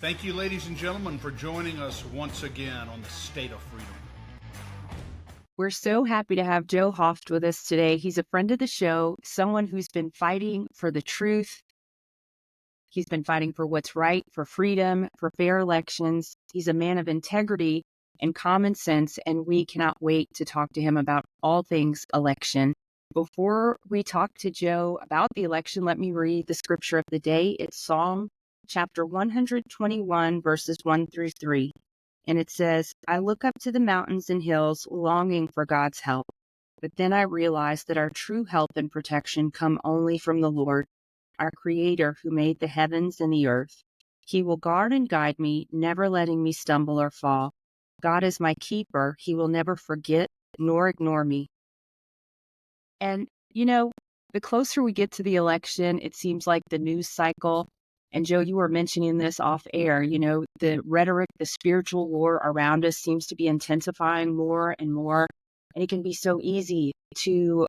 Thank you, ladies and gentlemen, for joining us once again on the State of Freedom. We're so happy to have Joe Hoft with us today. He's a friend of the show, someone who's been fighting for the truth. He's been fighting for what's right, for freedom, for fair elections. He's a man of integrity and common sense, and we cannot wait to talk to him about all things election. Before we talk to Joe about the election, let me read the scripture of the day. It's Psalm chapter 121, verses 1 through 3. And it says, I look up to the mountains and hills, longing for God's help. But then I realize that our true help and protection come only from the Lord, our Creator who made the heavens and the earth. He will guard and guide me, never letting me stumble or fall. God is my keeper. He will never forget nor ignore me. And, the closer we get to the election, it seems like the news cycle, and Joe, you were mentioning this off air, the rhetoric, the spiritual war around us seems to be intensifying more and more. And it can be so easy to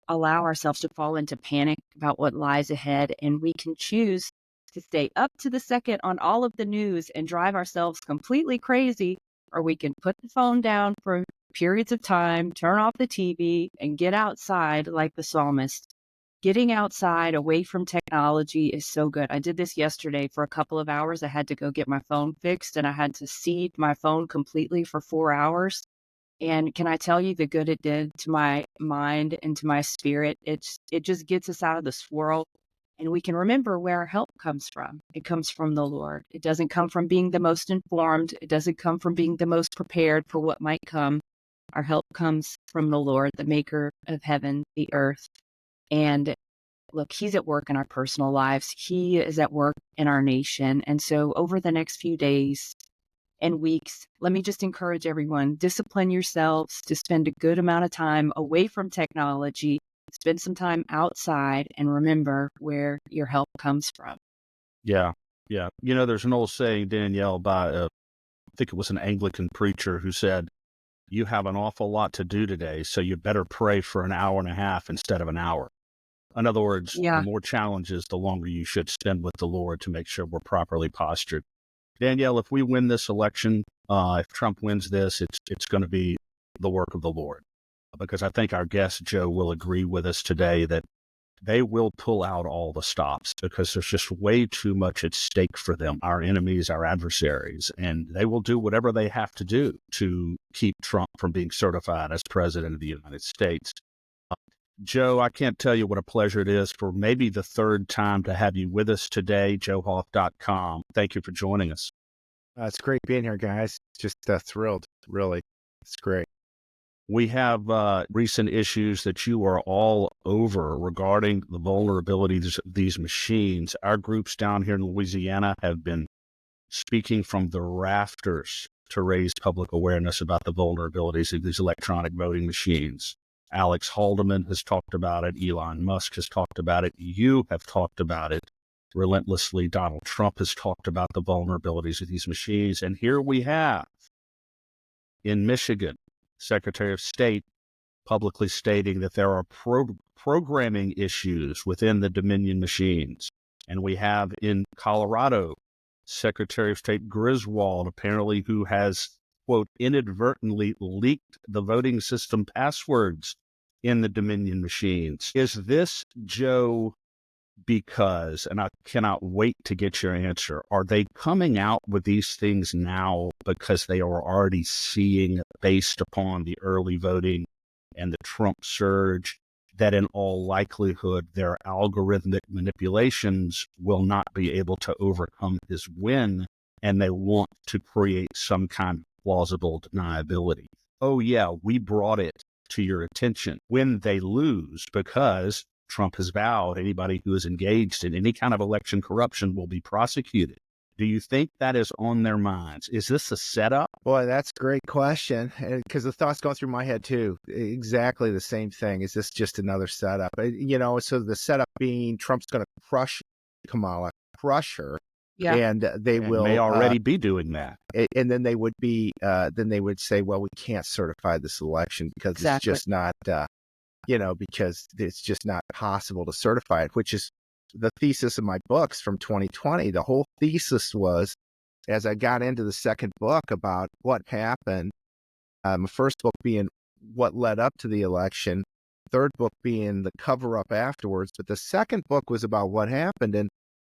allow ourselves to fall into panic about what lies ahead. And we can choose to stay up to the second on all of the news and drive ourselves completely crazy, or we can put the phone down for periods of time, turn off the TV, and get outside like the psalmist. Getting outside away from technology is so good. I did this yesterday for a couple of hours. I had to go get my phone fixed, and I had to seed my phone completely for 4 hours. And can I tell you the good it did to my mind and to my spirit? It just gets us out of the swirl, and we can remember where our help comes from. It comes from the Lord. It doesn't come from being the most informed. It doesn't come from being the most prepared for what might come. Our help comes from the Lord, the maker of heaven, the earth. And look, he's at work in our personal lives. He is at work in our nation. And so over the next few days and weeks, let me just encourage everyone, discipline yourselves to spend a good amount of time away from technology, spend some time outside, and remember where your help comes from. Yeah. There's an old saying, Danielle, by, I think it was an Anglican preacher who said, you have an awful lot to do today, so you better pray for an hour and a half instead of an hour. In other words, The more challenges, the longer you should spend with the Lord to make sure we're properly postured. Danielle, if we win this election, if Trump wins this, it's going to be the work of the Lord. Because I think our guest, Joe, will agree with us today that they will pull out all the stops because there's just way too much at stake for them, our enemies, our adversaries, and they will do whatever they have to do to keep Trump from being certified as president of the United States. Joe, I can't tell you what a pleasure it is for maybe the third time to have you with us today, joehoft.com. Thank you for joining us. It's great being here, guys. Just thrilled, really. It's great. We have recent issues that you are all over regarding the vulnerabilities of these machines. Our groups down here in Louisiana have been speaking from the rafters to raise public awareness about the vulnerabilities of these electronic voting machines. Alex Haldeman has talked about it. Elon Musk has talked about it. You have talked about it relentlessly. Donald Trump has talked about the vulnerabilities of these machines. And here we have, in Michigan, Secretary of State publicly stating that there are programming issues within the Dominion machines. And we have in Colorado, Secretary of State Griswold, apparently, who has, quote, inadvertently leaked the voting system passwords in the Dominion machines. Is this, Joe, because, and I cannot wait to get your answer, are they coming out with these things now because they are already seeing, based upon the early voting and the Trump surge, that in all likelihood their algorithmic manipulations will not be able to overcome his win, and they want to create some kind of plausible deniability? Oh yeah, we brought it to your attention when they lose, because Trump has vowed anybody who is engaged in any kind of election corruption will be prosecuted. Do you think that is on their minds? Is this a setup? Boy, that's a great question, because the thoughts going through my head too. Exactly the same thing. Is this just another setup? So the setup being Trump's going to crush Kamala, crush her. Yeah. And they will may already be doing that. And then they would be, then they would say, well, we can't certify this election because it's just not, because it's just not possible to certify it, which is the thesis of my books from 2020. The whole thesis was as I got into the second book about what happened, my first book being what led up to the election, third book being the cover up afterwards. But the second book was about what happened.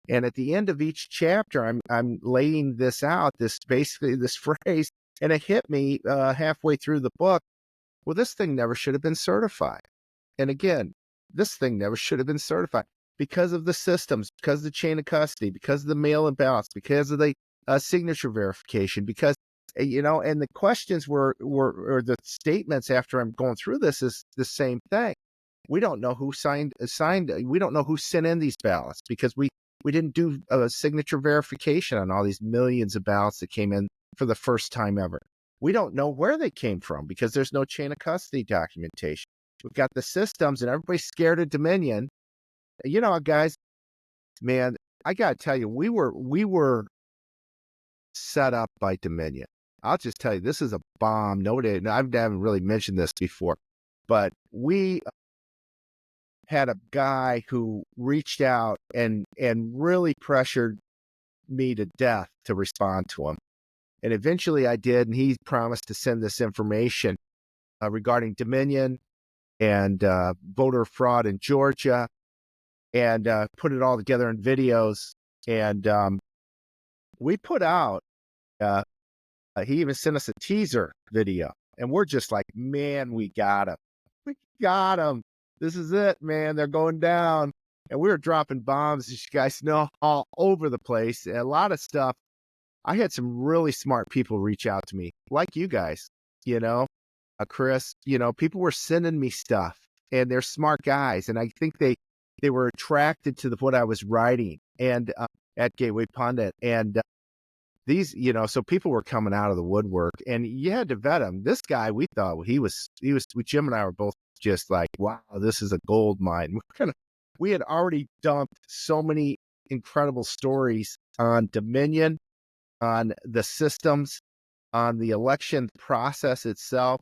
And at the end of each chapter, I'm laying this out, this phrase, and it hit me halfway through the book. Well, this thing never should have been certified. And again, this thing never should have been certified because of the systems, because of the chain of custody, because of the mail-in ballots, because of the signature verification, because, and the questions or the statements after I'm going through this is the same thing. We don't know who signed. We don't know who sent in these ballots because we didn't do a signature verification on all these millions of ballots that came in for the first time ever. We don't know where they came from because there's no chain of custody documentation. We've got the systems and everybody's scared of Dominion. Guys, man, I got to tell you, we were set up by Dominion. I'll just tell you, this is a bomb. I haven't really mentioned this before, but we had a guy who reached out and really pressured me to death to respond to him. And eventually I did, and he promised to send this information regarding Dominion and voter fraud in Georgia and put it all together in videos. And we put out, he even sent us a teaser video. And we're just like, man, we got him. We got him. This is it, man. They're going down. And we were dropping bombs, as you guys know, all over the place. And a lot of stuff. I had some really smart people reach out to me, like you guys, Chris, people were sending me stuff and they're smart guys. And I think they were attracted to what I was writing and at Gateway Pundit. And these, so people were coming out of the woodwork and you had to vet him. This guy, we thought Jim and I were both just like, wow, this is a gold mine. We had already dumped so many incredible stories on Dominion, on the systems, on the election process itself,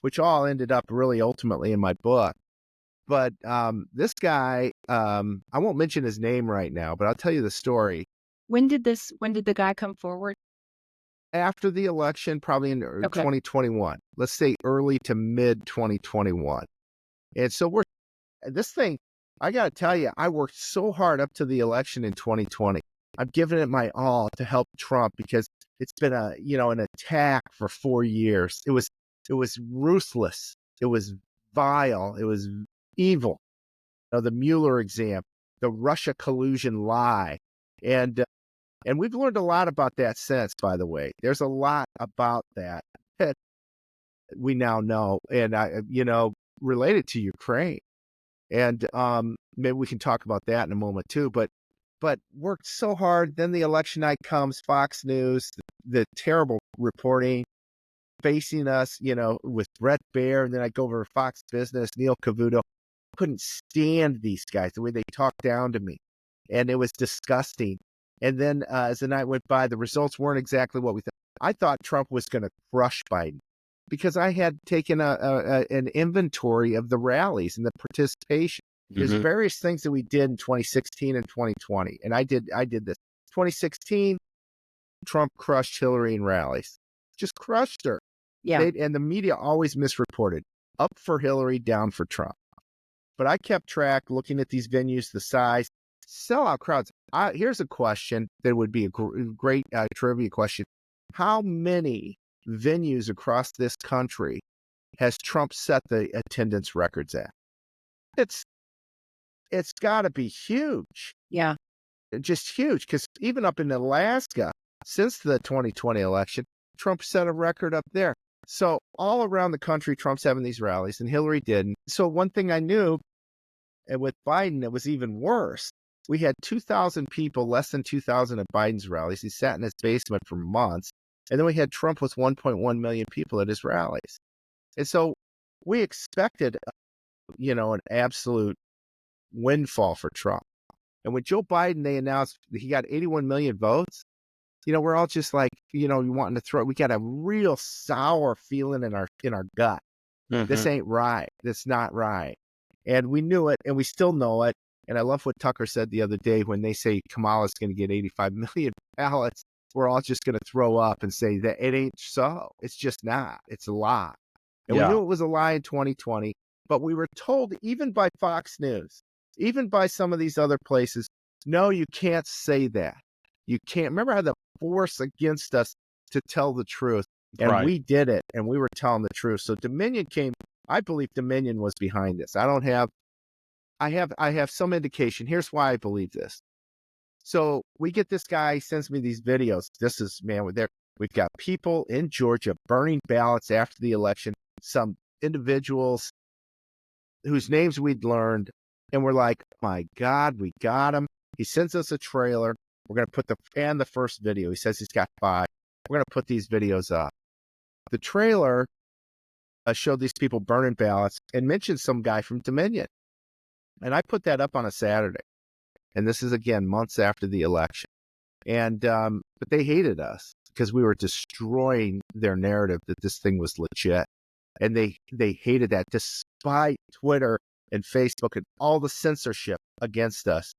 which all ended up really ultimately in my book. But this guy, I won't mention his name right now, but I'll tell you the story. When did the guy come forward? After the election, probably in 2021. Let's say early to mid 2021. And so this thing, I got to tell you, I worked so hard up to the election in 2020. I've given it my all to help Trump because it's been an attack for 4 years. It was ruthless. It was vile. It was evil. The Mueller exam, the Russia collusion lie. And we've learned a lot about that since, by the way. There's a lot about that we now know. And related to Ukraine. And maybe we can talk about that in a moment too. But worked so hard. Then the election night comes, Fox News, the terrible reporting, facing us, with Brett Baer. And then I go over to Fox Business, Neil Cavuto. Couldn't stand these guys, the way they talked down to me. And it was disgusting. And then as the night went by, the results weren't exactly what we thought. I thought Trump was going to crush Biden because I had taken an inventory of the rallies and the participation. There's various things that we did in 2016 and 2020. And I did this. 2016, Trump crushed Hillary in rallies. Just crushed her. Yeah. And the media always misreported. Up for Hillary, down for Trump. But I kept track, looking at these venues, the size, sellout crowds. Here's a question that would be a great trivia question. How many venues across this country has Trump set the attendance records at? It's got to be huge. Yeah. Just huge. Because even up in Alaska, since the 2020 election, Trump set a record up there. So all around the country, Trump's having these rallies and Hillary didn't. So one thing I knew, and with Biden, it was even worse. We had 2,000 people, less than 2,000 at Biden's rallies. He sat in his basement for months. And then we had Trump with 1.1 million people at his rallies. And so we expected, an absolute windfall for Trump. And when Joe Biden, they announced he got 81 million votes, we're all just like, wanting to throw, we got a real sour feeling in our gut. This ain't right. That's not right. And we knew it, and we still know it. And I love what Tucker said the other day when they say Kamala's going to get 85 million ballots. we're all just going to throw up and say that it ain't so. It's just not. It's a lie. And we Yeah. knew it was a lie in 2020, but we were told even by Fox News, even by some of these other places, no, you can't say that. You can't. Remember how the force against us to tell the truth. And Right. we did it, and we were telling the truth. So Dominion came. I believe Dominion was behind this. I have some indication. Here's why I believe this. So we get this guy, sends me these videos. This is, man, we've got people in Georgia burning ballots after the election, some individuals whose names we'd learned, and we're like, my God, we got him. He sends us a trailer. We're going to put the first video. He says he's got 5. We're going to put these videos up. The trailer showed these people burning ballots and mentioned some guy from Dominion. And I put that up on a Saturday. And this is, again, months after the election. And but they hated us because we were destroying their narrative that this thing was legit. And they hated that despite Twitter and Facebook and all the censorship against us.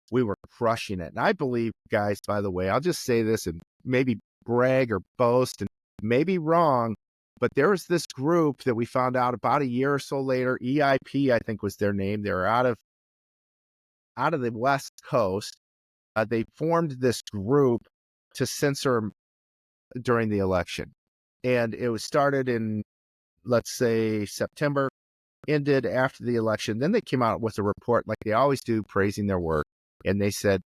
We were crushing it. And I believe, guys, by the way, I'll just say this and maybe brag or boast and maybe wrong, but there was this group that we found out about a year or so later, EIP, I think was their name. They were out of the West Coast. They formed this group to censor during the election. And it was started in, let's say, September, ended after the election. Then they came out with a report like they always do, praising their work. And they said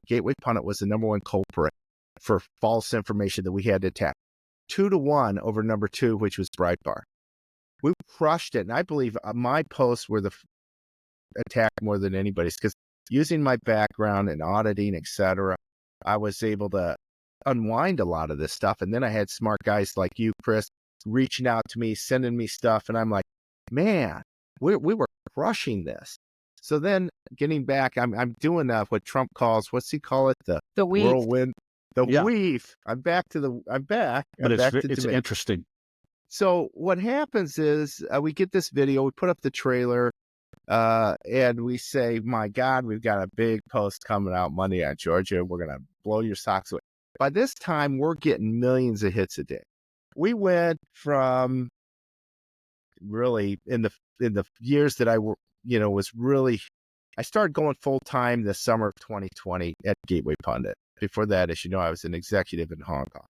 Gateway Pundit was the #1 culprit for false information that we had to attack. 2-1 over number 2, which was Breitbart. We crushed it. And I believe my posts were the attack more than anybody's because using my background in auditing, et cetera, I was able to unwind a lot of this stuff. And then I had smart guys like you, Chris, reaching out to me, sending me stuff. And I'm like, man, we were crushing this. So then getting back, I'm doing what Trump calls, what's he call it? The weave. Whirlwind. Weave. I'm back. But it's interesting. So what happens is we get this video, we put up the trailer, and we say, my God, we've got a big post coming out Monday on Georgia. We're going to blow your socks away. By this time, we're getting millions of hits a day. We went from really in the years that I was really, I started going full time this summer of 2020 at Gateway Pundit. Before that, as you know, I was an executive in Hong Kong.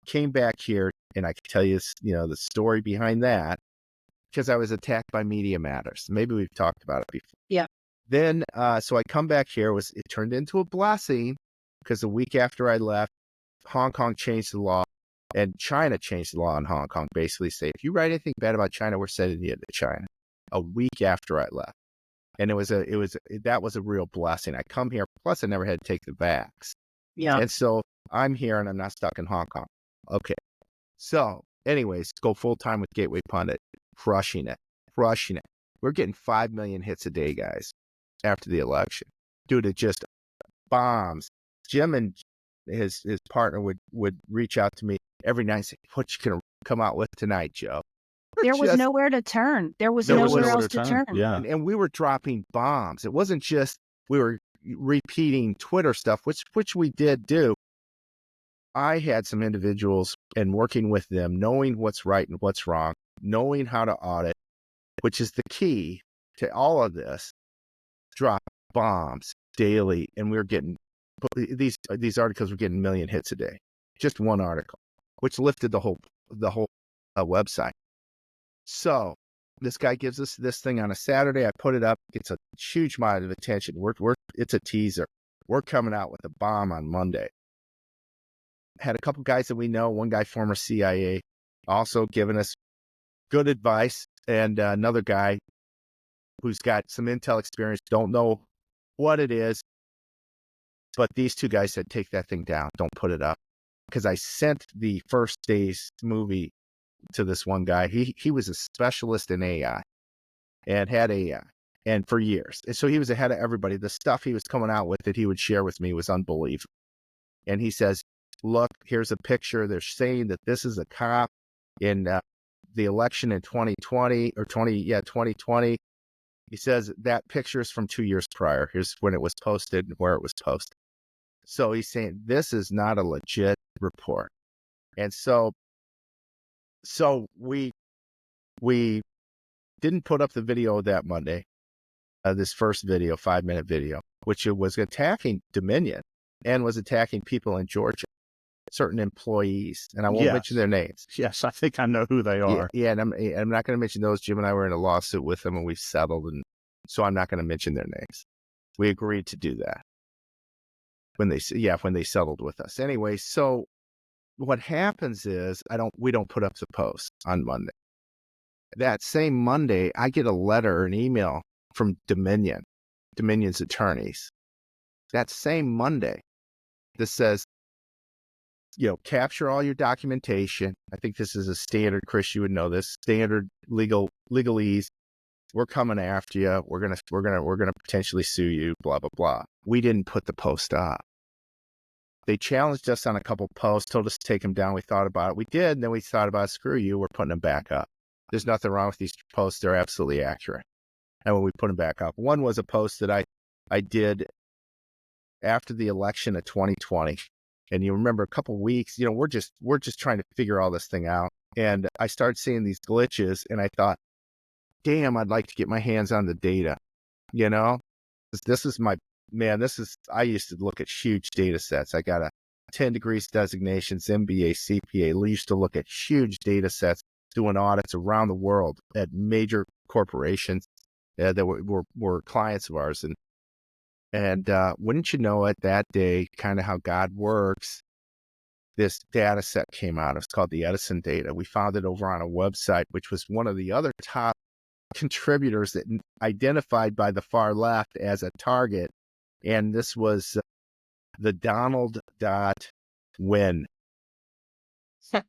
Came back here, and I can tell you, the story behind that, because I was attacked by Media Matters. Maybe we've talked about it before. Yeah. Then, so I come back here. It turned into a blessing because the week after I left, Hong Kong changed the law, and China changed the law in Hong Kong. Basically, say if you write anything bad about China, we're sending you to China. A week after I left, and that was a real blessing. I come here, plus I never had to take the vax. Yeah. And so I'm here and I'm not stuck in Hong Kong. Okay. So anyways, go full time with Gateway Pundit, crushing it. We're getting 5 million hits a day, guys, after the election. Due to just bombs. Jim and his partner would reach out to me every night and say, what you gonna come out with tonight, Joe? There was nowhere to turn. There was nowhere else to turn. Yeah. And we were dropping bombs. It wasn't just we were repeating Twitter stuff, which we did do. I had some individuals and working with them, knowing what's right and what's wrong, knowing how to audit, which is the key to all of this, drop bombs daily. And we were getting these articles were getting 1 million hits a day. Just one article, which lifted the whole website. So this guy gives us this thing on a Saturday. I put it up. It's a huge amount of attention. It's a teaser. We're coming out with a bomb on Monday. Had a couple guys that we know. One guy, former CIA, also giving us good advice. And another guy who's got some intel experience. Don't know what it is. But these two guys said, take that thing down. Don't put it up. Because I sent the first day's movie to this one guy. He was a specialist in AI and had AI and for years. And so he was ahead of everybody. The stuff he was coming out with that he would share with me was unbelievable. And he says, look, here's a picture. They're saying that this is a cop in the election in 2020. He says that picture is from 2 years prior. Here's when it was posted and where it was posted. So he's saying this is not a legit report. And so we didn't put up the video that Monday, this first video, 5-minute video, which it was attacking Dominion and was attacking people in Georgia, certain employees, and I won't mention their names. Yes, I think I know who they are. Yeah, and I'm not going to mention those. Jim and I were in a lawsuit with them, and we've settled, and so I'm not going to mention their names. We agreed to do that when they settled with us. Anyway, so what happens is we don't put up the post on Monday. That same Monday, I get a letter, an email from Dominion's attorneys. That same Monday, that says, capture all your documentation. I think this is a standard, Chris, you would know this, standard legalese. We're coming after you. We're gonna potentially sue you, blah, blah, blah. We didn't put the post up. They challenged us on a couple posts, told us to take them down. We thought about it. We did, and then we thought about, screw you, we're putting them back up. There's nothing wrong with these posts. They're absolutely accurate. And when we put them back up, one was a post that I did after the election of 2020. And you remember a couple of weeks, we're just trying to figure all this thing out. And I started seeing these glitches, and I thought, damn, I'd like to get my hands on the data. I used to look at huge data sets. I got a 10 degrees designations, MBA, CPA. We used to look at huge data sets, doing audits around the world at major corporations that were clients of ours. And wouldn't you know it, that day, kind of how God works, this data set came out. It's called the Edison data. We found it over on a website, which was one of the other top contributors that identified by the far left as a target. And this was the Donald.win.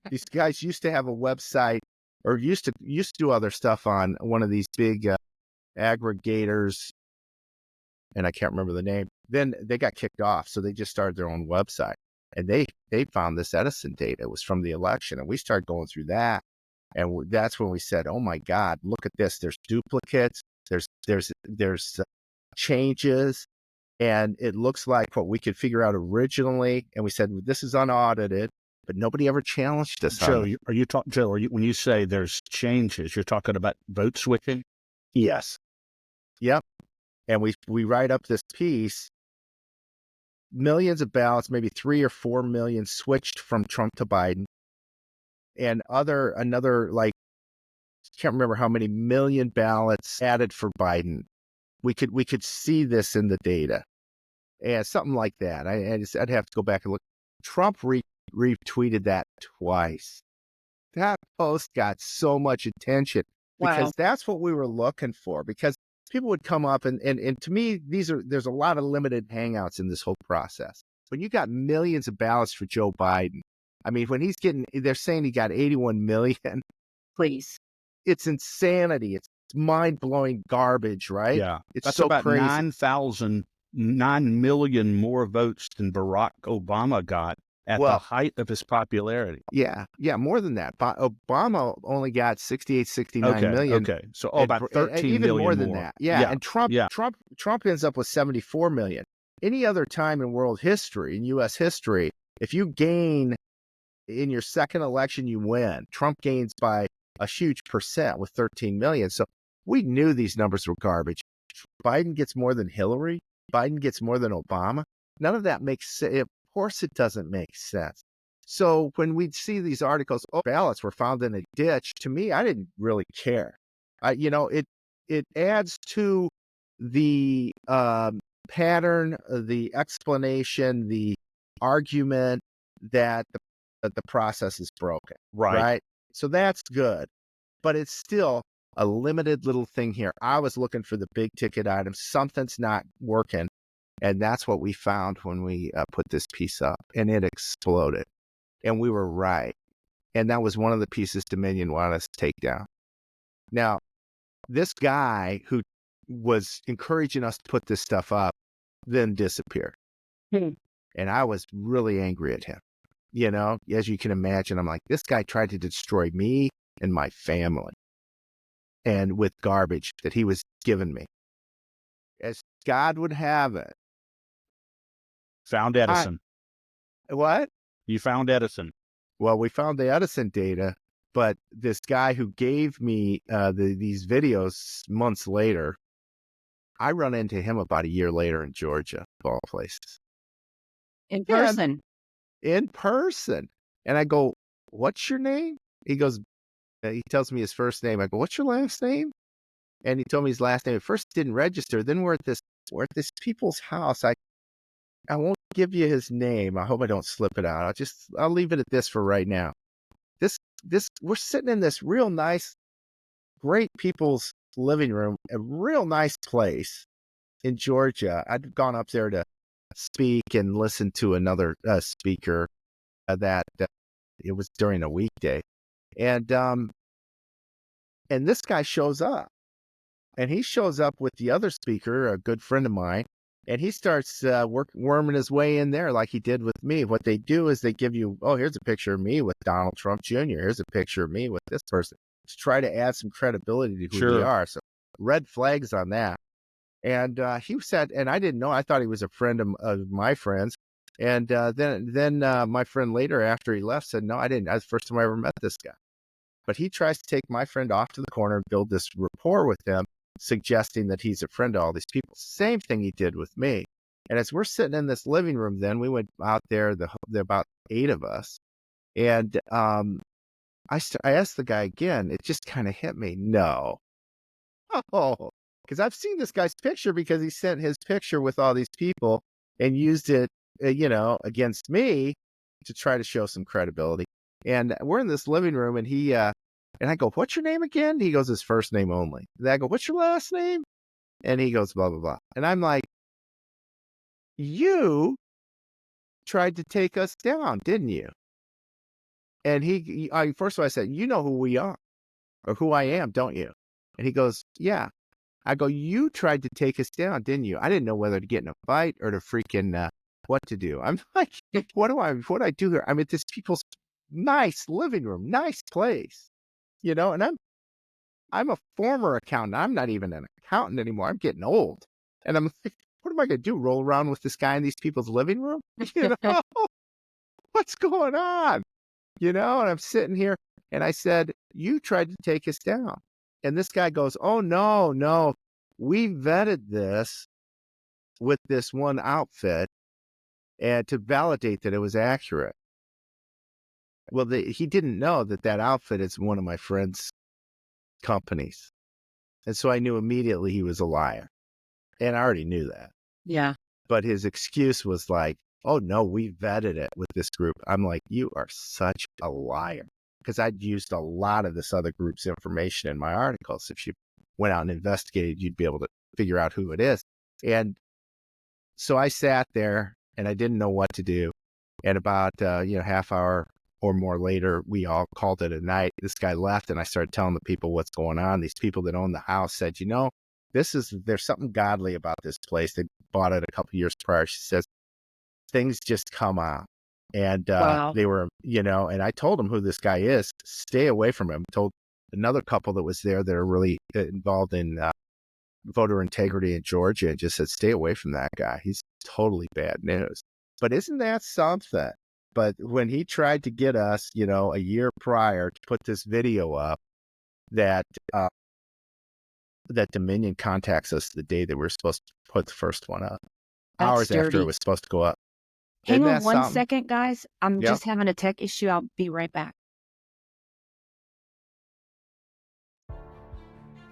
These guys used to have a website, or used to do other stuff on one of these big aggregators, and I can't remember the name. Then they got kicked off, so they just started their own website. And they found this Edison data. It was from the election, and we started going through that. And that's when we said, "Oh my God, look at this! There's duplicates. There's changes." And it looks like what we could figure out originally. And we said, this is unaudited, but nobody ever challenged us. Joe, when you say there's changes, you're talking about vote switching? Yes. Yep. And we write up this piece, millions of ballots, maybe 3 or 4 million switched from Trump to Biden. And another, like, can't remember how many million ballots added for Biden. We could see this in the data. And something like that. I'd have to go back and look. Trump retweeted that twice. That post got so much attention because that's what we were looking for. Because people would come up and to me, there's a lot of limited hangouts in this whole process. When you got millions of ballots for Joe Biden, I mean, when they're saying he got 81 million. Please. It's insanity. It's mind-blowing garbage, right? Yeah. It's That's so about crazy. 9 million more votes than Barack Obama got at the height of his popularity. Yeah, more than that. Obama only got 69 million. Okay. So about 13 million more than that. Yeah. And Trump ends up with 74 million. Any other time in world history, in U.S. history, if you gain in your second election, you win. Trump gains by a huge percent with 13 million. So we knew these numbers were garbage. Biden gets more than Hillary. Biden gets more than Obama. None of that makes sense. Of course it doesn't make sense. So when we'd see these articles, ballots were found in a ditch, to me, I didn't really care. It adds to the pattern, the explanation, the argument that the process is broken. Right? So that's good. But it's still a limited little thing here. I was looking for the big ticket items. Something's not working. And that's what we found when we put this piece up, and it exploded. And we were right. And that was one of the pieces Dominion wanted us to take down. Now, this guy who was encouraging us to put this stuff up then disappeared. And I was really angry at him. As you can imagine, I'm like, this guy tried to destroy me and my family, and with garbage that he was giving me. As God would have it, Found Edison. What? You found Edison. Well, we found the Edison data, but this guy who gave me these videos months later, I run into him about a year later in Georgia, of all places. In Yeah, person. in person. And I go, what's your name? He goes, he tells me his first name. I go, what's your last name? And he told me his last name. At first it didn't register. Then we're at this people's house. I won't give you his name. I hope I don't slip it out. I'll leave it at this for right now. We're sitting in this real nice, great people's living room, a real nice place in Georgia. I'd gone up there to speak and listen to another speaker that it was during a weekday. And this guy shows up. And he shows up with the other speaker, a good friend of mine, and he starts worming his way in there like he did with me. What they do is they give you, oh, here's a picture of me with Donald Trump Jr. Here's a picture of me with this person to try to add some credibility to who they are. So red flags on that. And he said, and I didn't know, I thought he was a friend of my friends. And then my friend later, after he left, said, no, I didn't. That's the first time I ever met this guy. But he tries to take my friend off to the corner and build this rapport with him, suggesting that he's a friend to all these people. Same thing he did with me. And as we're sitting in this living room, then we went out there, the about 8 of us. And I asked the guy again, it just kind of hit me. No. Oh, because I've seen this guy's picture because he sent his picture with all these people and used it, against me to try to show some credibility. And we're in this living room and he, and I go, what's your name again? He goes, his first name only. And I go, what's your last name? And he goes, blah, blah, blah. And I'm like, you tried to take us down, didn't you? And first of all, I said, you know who we are or who I am, don't you? And he goes, yeah. I go, you tried to take us down, didn't you? I didn't know whether to get in a fight or to freaking, what to do. I'm like, what do I do here? I'm at this people's nice living room, nice place. And I'm a former accountant. I'm not even an accountant anymore. I'm getting old. And I'm like, what am I going to do? Roll around with this guy in these people's living room? What's going on? And I'm sitting here and I said, you tried to take us down. And this guy goes, oh, no. We vetted this with this one outfit and to validate that it was accurate. Well, he didn't know that outfit is one of my friend's companies. And so I knew immediately he was a liar. And I already knew that. Yeah. But his excuse was like, oh, no, we vetted it with this group. I'm like, you are such a liar. Because I'd used a lot of this other group's information in my articles. If you went out and investigated, you'd be able to figure out who it is. And so I sat there and I didn't know what to do. And about, half hour or more later, we all called it a night. This guy left and I started telling the people what's going on. These people that own the house said, there's something godly about this place. They bought it a couple years prior. She says, things just come out. And Wow. they were, and I told them who this guy is. Stay away from him. Told another couple that was there that are really involved in voter integrity in Georgia and just said, stay away from that guy. He's totally bad news. But isn't that something? But when he tried to get us, a year prior to put this video up, that Dominion contacts us the day that we're supposed to put the first one up, That's hours dirty. after it was supposed to go up. Hang Isn't on that one something? second, guys. I'm Yep. just having a tech issue. I'll be right back.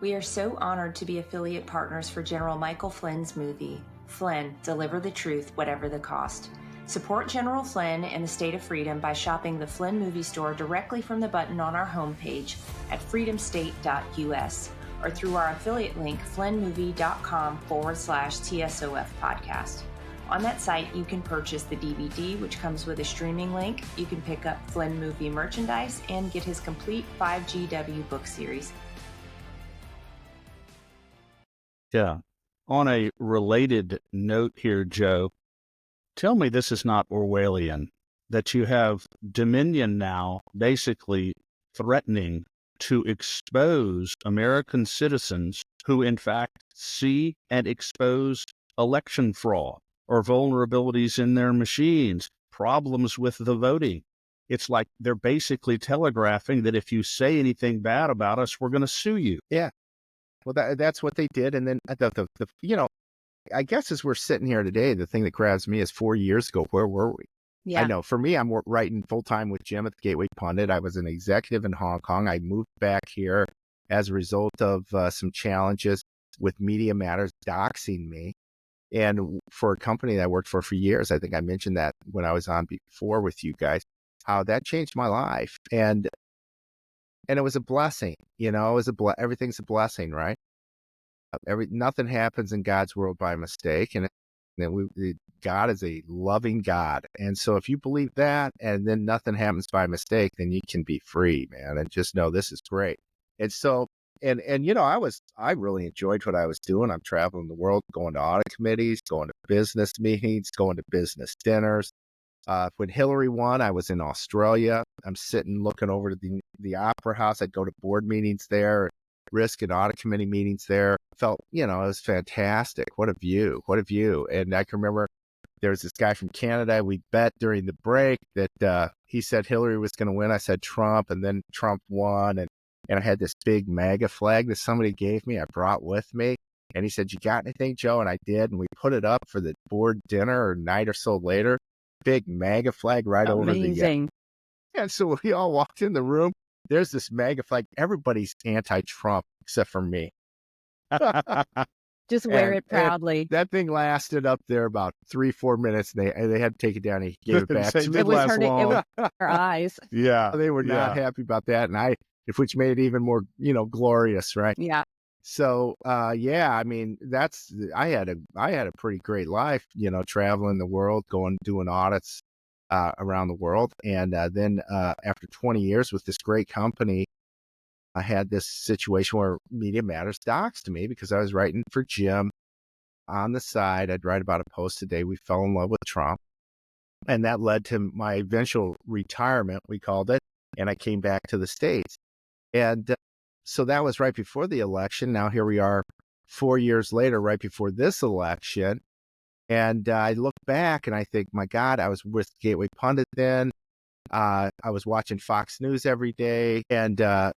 We are so honored to be affiliate partners for General Michael Flynn's movie, Flynn, Deliver the Truth, Whatever the Cost. Support General Flynn and the State of Freedom by shopping the Flynn movie store directly from the button on our homepage at freedomstate.us or through our affiliate link, flynnmovie.com/TSOF podcast. On that site, you can purchase the DVD, which comes with a streaming link. You can pick up Flynn movie merchandise and get his complete 5GW book series. Yeah. On a related note here, Joe, tell me this is not Orwellian, that you have Dominion now basically threatening to expose American citizens who, in fact, see and expose election fraud. or vulnerabilities in their machines, problems with the voting. It's like they're basically telegraphing that if you say anything bad about us, we're going to sue you. Yeah. Well, that's what they did. And then I guess as we're sitting here today, the thing that grabs me is 4 years ago, where were we? Yeah. I know for me, I'm writing full time with Jim at the Gateway Pundit. I was an executive in Hong Kong. I moved back here as a result of some challenges with Media Matters doxing me. And for a company that I worked for years, I think I mentioned that when I was on before with you guys, how that changed my life. And it was a blessing, it was everything's a blessing, right? Nothing happens in God's world by mistake. And God is a loving God. And so if you believe that, and then nothing happens by mistake, then you can be free, man. And just know this is great. And so, and I really enjoyed what I was doing. I'm traveling the world, going to audit committees, going to business meetings, going to business dinners. When Hillary won, I was in Australia. I'm sitting looking over to the Opera House. I'd go to board meetings there, risk and audit committee meetings there. Felt, it was fantastic. What a view. And I can remember there was this guy from Canada. We bet during the break that he said Hillary was going to win. I said Trump, and then Trump won. And I had this big MAGA flag that somebody gave me, I brought with me. And he said, "You got anything, Joe?" And I did. And we put it up for the board dinner, or night or so later. Big MAGA flag right over the. Amazing. And so we all walked in the room. There's this MAGA flag. Everybody's anti-Trump except for me. Just wear it proudly. That thing lasted up there about 3-4 minutes. And they had to take it down and give it back to me. It was hurting our eyes. Yeah, they were not happy about that, and which made it even more, glorious, right? Yeah. So, I mean, I had a pretty great life, traveling the world, doing audits around the world, and then after 20 years with this great company, I had this situation where Media Matters doxed me because I was writing for Jim on the side. I'd write about a post a day. We fell in love with Trump, and that led to my eventual retirement, we called it, and I came back to the States. And so that was right before the election. Now here we are 4 years later, right before this election. And I look back and I think, my God, I was with Gateway Pundit then. I was watching Fox News every day. And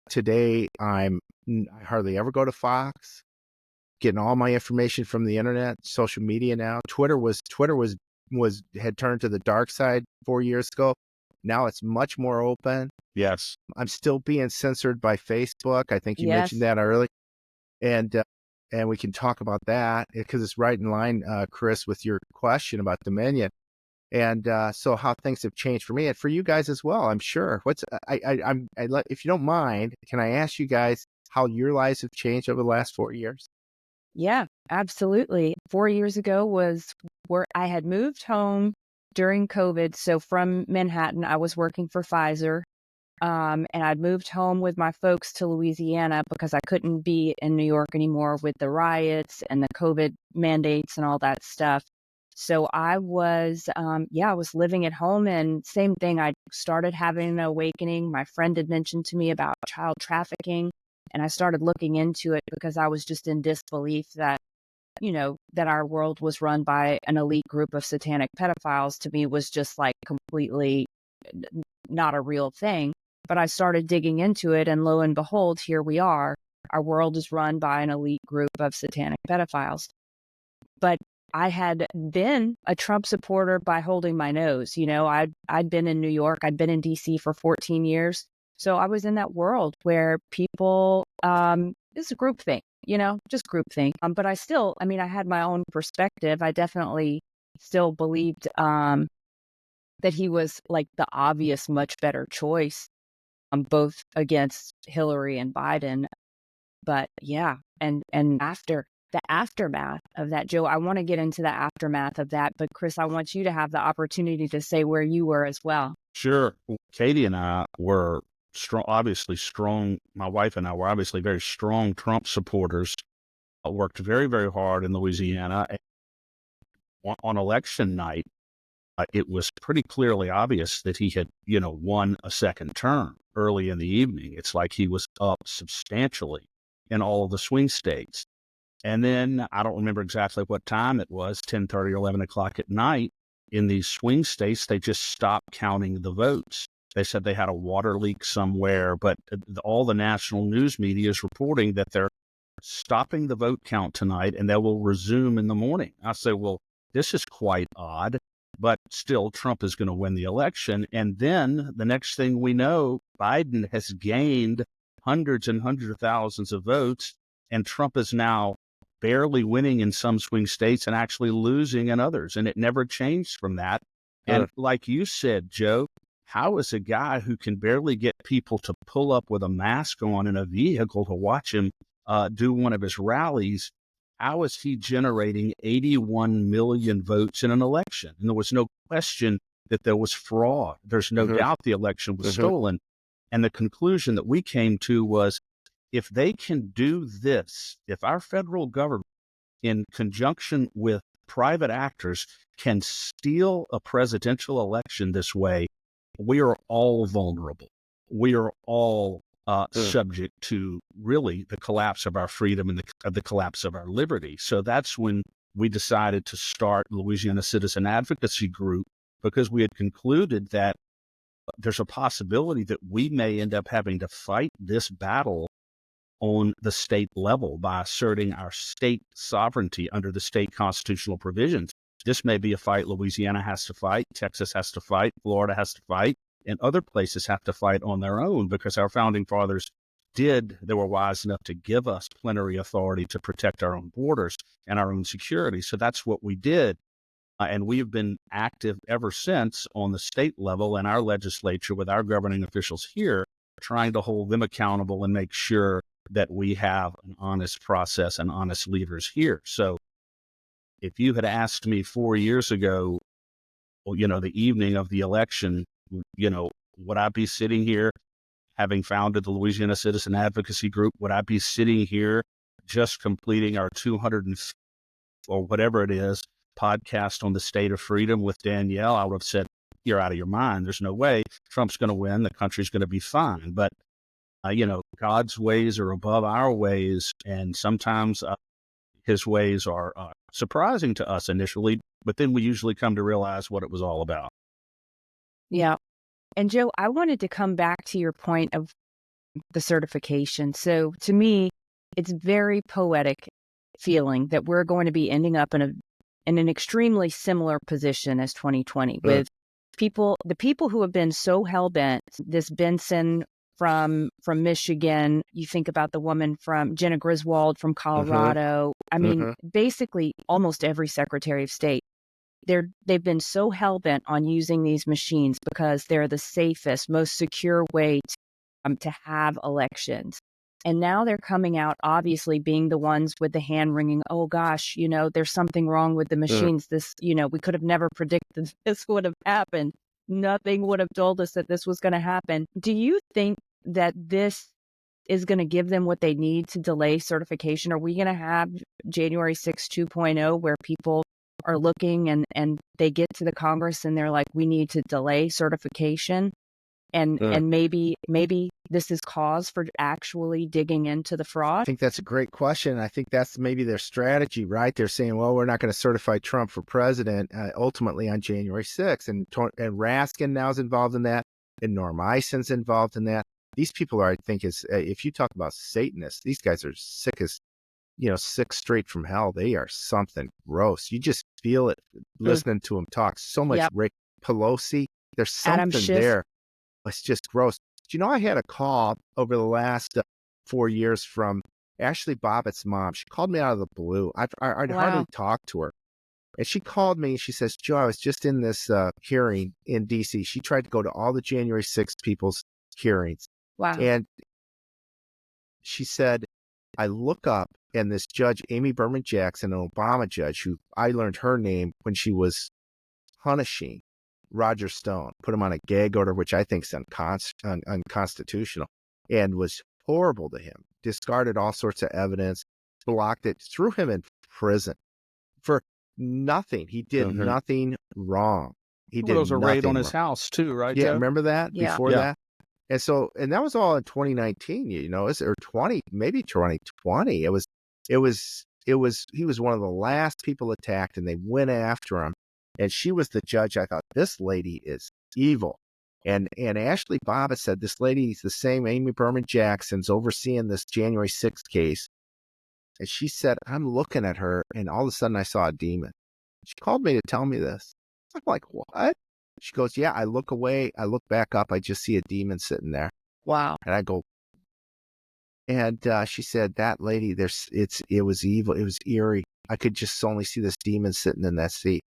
today I hardly ever go to Fox, getting all my information from the internet, social media now. Twitter had turned to the dark side 4 years ago. Now it's much more open. Yes. I'm still being censored by Facebook. I think you mentioned that earlier. And we can talk about that because it's right in line, Chris, with your question about Dominion. And so how things have changed for me and for you guys as well, I'm sure. If you don't mind, can I ask you guys how your lives have changed over the last 4 years? Yeah, absolutely. 4 years ago was where I had moved home during COVID. So from Manhattan, I was working for Pfizer. And I'd moved home with my folks to Louisiana because I couldn't be in New York anymore with the riots and the COVID mandates and all that stuff. So I was, I was living at home, and same thing. I started having an awakening. My friend had mentioned to me about child trafficking, and I started looking into it because I was just in disbelief that, that our world was run by an elite group of satanic pedophiles. To me was just like completely not a real thing. But I started digging into it, and lo and behold, here we are. Our world is run by an elite group of satanic pedophiles. But I had been a Trump supporter by holding my nose. I'd been in New York. I'd been in DC for 14 years. So I was in that world where people, it's a group thing, just group thing. But I still, I had my own perspective. I definitely still believed that he was like the obvious, much better choice, both against Hillary and Biden. But yeah, and after the aftermath of that, Joe, I want to get into the aftermath of that. But Chris, I want you to have the opportunity to say where you were as well. Sure. Katie and I were obviously strong. My wife and I were obviously very strong Trump supporters. Worked very, very hard in Louisiana. On election night, it was pretty clearly obvious that he had, won a second term early in the evening. It's like he was up substantially in all of the swing states. And then I don't remember exactly what time it was, 10:30 or 11 o'clock at night. In these swing states, they just stopped counting the votes. They said they had a water leak somewhere, but all the national news media is reporting that they're stopping the vote count tonight and they will resume in the morning. I say, well, this is quite odd, but still Trump is going to win the election. And then the next thing we know, Biden has gained hundreds and hundreds of thousands of votes, and Trump is now barely winning in some swing states and actually losing in others. And it never changed from that. And like you said, Joe, how is a guy who can barely get people to pull up with a mask on in a vehicle to watch him do one of his rallies, how is he generating 81 million votes in an election? And there was no question that there was fraud. There's no doubt the election was stolen. And the conclusion that we came to was, if they can do this, if our federal government, in conjunction with private actors, can steal a presidential election this way, we are all vulnerable. We are all subject to really the collapse of our freedom and the collapse of our liberty. So that's when we decided to start Louisiana Citizen Advocacy Group, because we had concluded that there's a possibility that we may end up having to fight this battle on the state level by asserting our state sovereignty under the state constitutional provisions. This may be a fight Louisiana has to fight, Texas has to fight, Florida has to fight, and other places have to fight on their own, because our founding fathers they were wise enough to give us plenary authority to protect our own borders and our own security. So that's what we did. And we have been active ever since on the state level and our legislature with our governing officials here, trying to hold them accountable and make sure that we have an honest process and honest leaders here. So if you had asked me 4 years ago, the evening of the election, would I be sitting here having founded the Louisiana Citizen Advocacy Group? Would I be sitting here just completing our 200 or whatever it is podcast on the state of freedom with Danielle? I would have said, you're out of your mind. There's no way. Trump's going to win. The country's going to be fine. But God's ways are above our ways, and sometimes his ways are surprising to us initially, but then we usually come to realize what it was all about. Yeah. And Joe, I wanted to come back to your point of the certification. So to me, it's very poetic feeling that we're going to be ending up in an extremely similar position as 2020 with the people who have been so hell-bent, this Benson from Michigan, you think about the woman from Jenna Griswold from Colorado. I mean, basically almost every Secretary of State. They've been so hell-bent on using these machines because they're the safest, most secure way to have elections. And now they're coming out, obviously being the ones with the hand-wringing, oh gosh, there's something wrong with the machines. This, we could have never predicted this would have happened. Nothing would have told us that this was going to happen. Do you think that this is going to give them what they need to delay certification? Are we going to have January 6 2.0 where people are looking and they get to the Congress and they're like, we need to delay certification? And maybe this is cause for actually digging into the fraud? I think that's a great question. I think that's maybe their strategy, right? They're saying, well, we're not going to certify Trump for president ultimately on January 6th. And Raskin now is involved in that, and Norm Eison's involved in that. These people are, I think, if you talk about Satanists, these guys are sick straight from hell. They are something gross. You just feel it listening to them talk. So much Rick Pelosi. There's something there. It's just gross. Do you know, I had a call over the last 4 years from Ashley Bobbitt's mom. She called me out of the blue. I'd hardly talked to her. And she called me and she says, Joe, I was just in this hearing in D.C. She tried to go to all the January 6th people's hearings. Wow. And she said, I look up and this judge, Amy Berman Jackson, an Obama judge, who I learned her name when she was punishing Roger Stone, put him on a gag order, which I think is unconstitutional, and was horrible to him, discarded all sorts of evidence, blocked it, threw him in prison for nothing. He did nothing wrong. He did. There was a raid on his wrong. house too, right? Yeah, Joe? remember that? Yeah. Before that? And that was all in 2019, or 20, maybe 2020. It was he was one of the last people attacked, and they went after him. And she was the judge. I thought, this lady is evil. And Ashley Bobbitt said this lady's the same Amy Berman Jackson's overseeing this January 6th case. And she said, I'm looking at her, and all of a sudden I saw a demon. She called me to tell me this. I'm like, what? She goes, yeah, I look away, I look back up, I just see a demon sitting there. Wow. And I go, and she said, that lady, it was evil, it was eerie. I could just only see this demon sitting in that seat.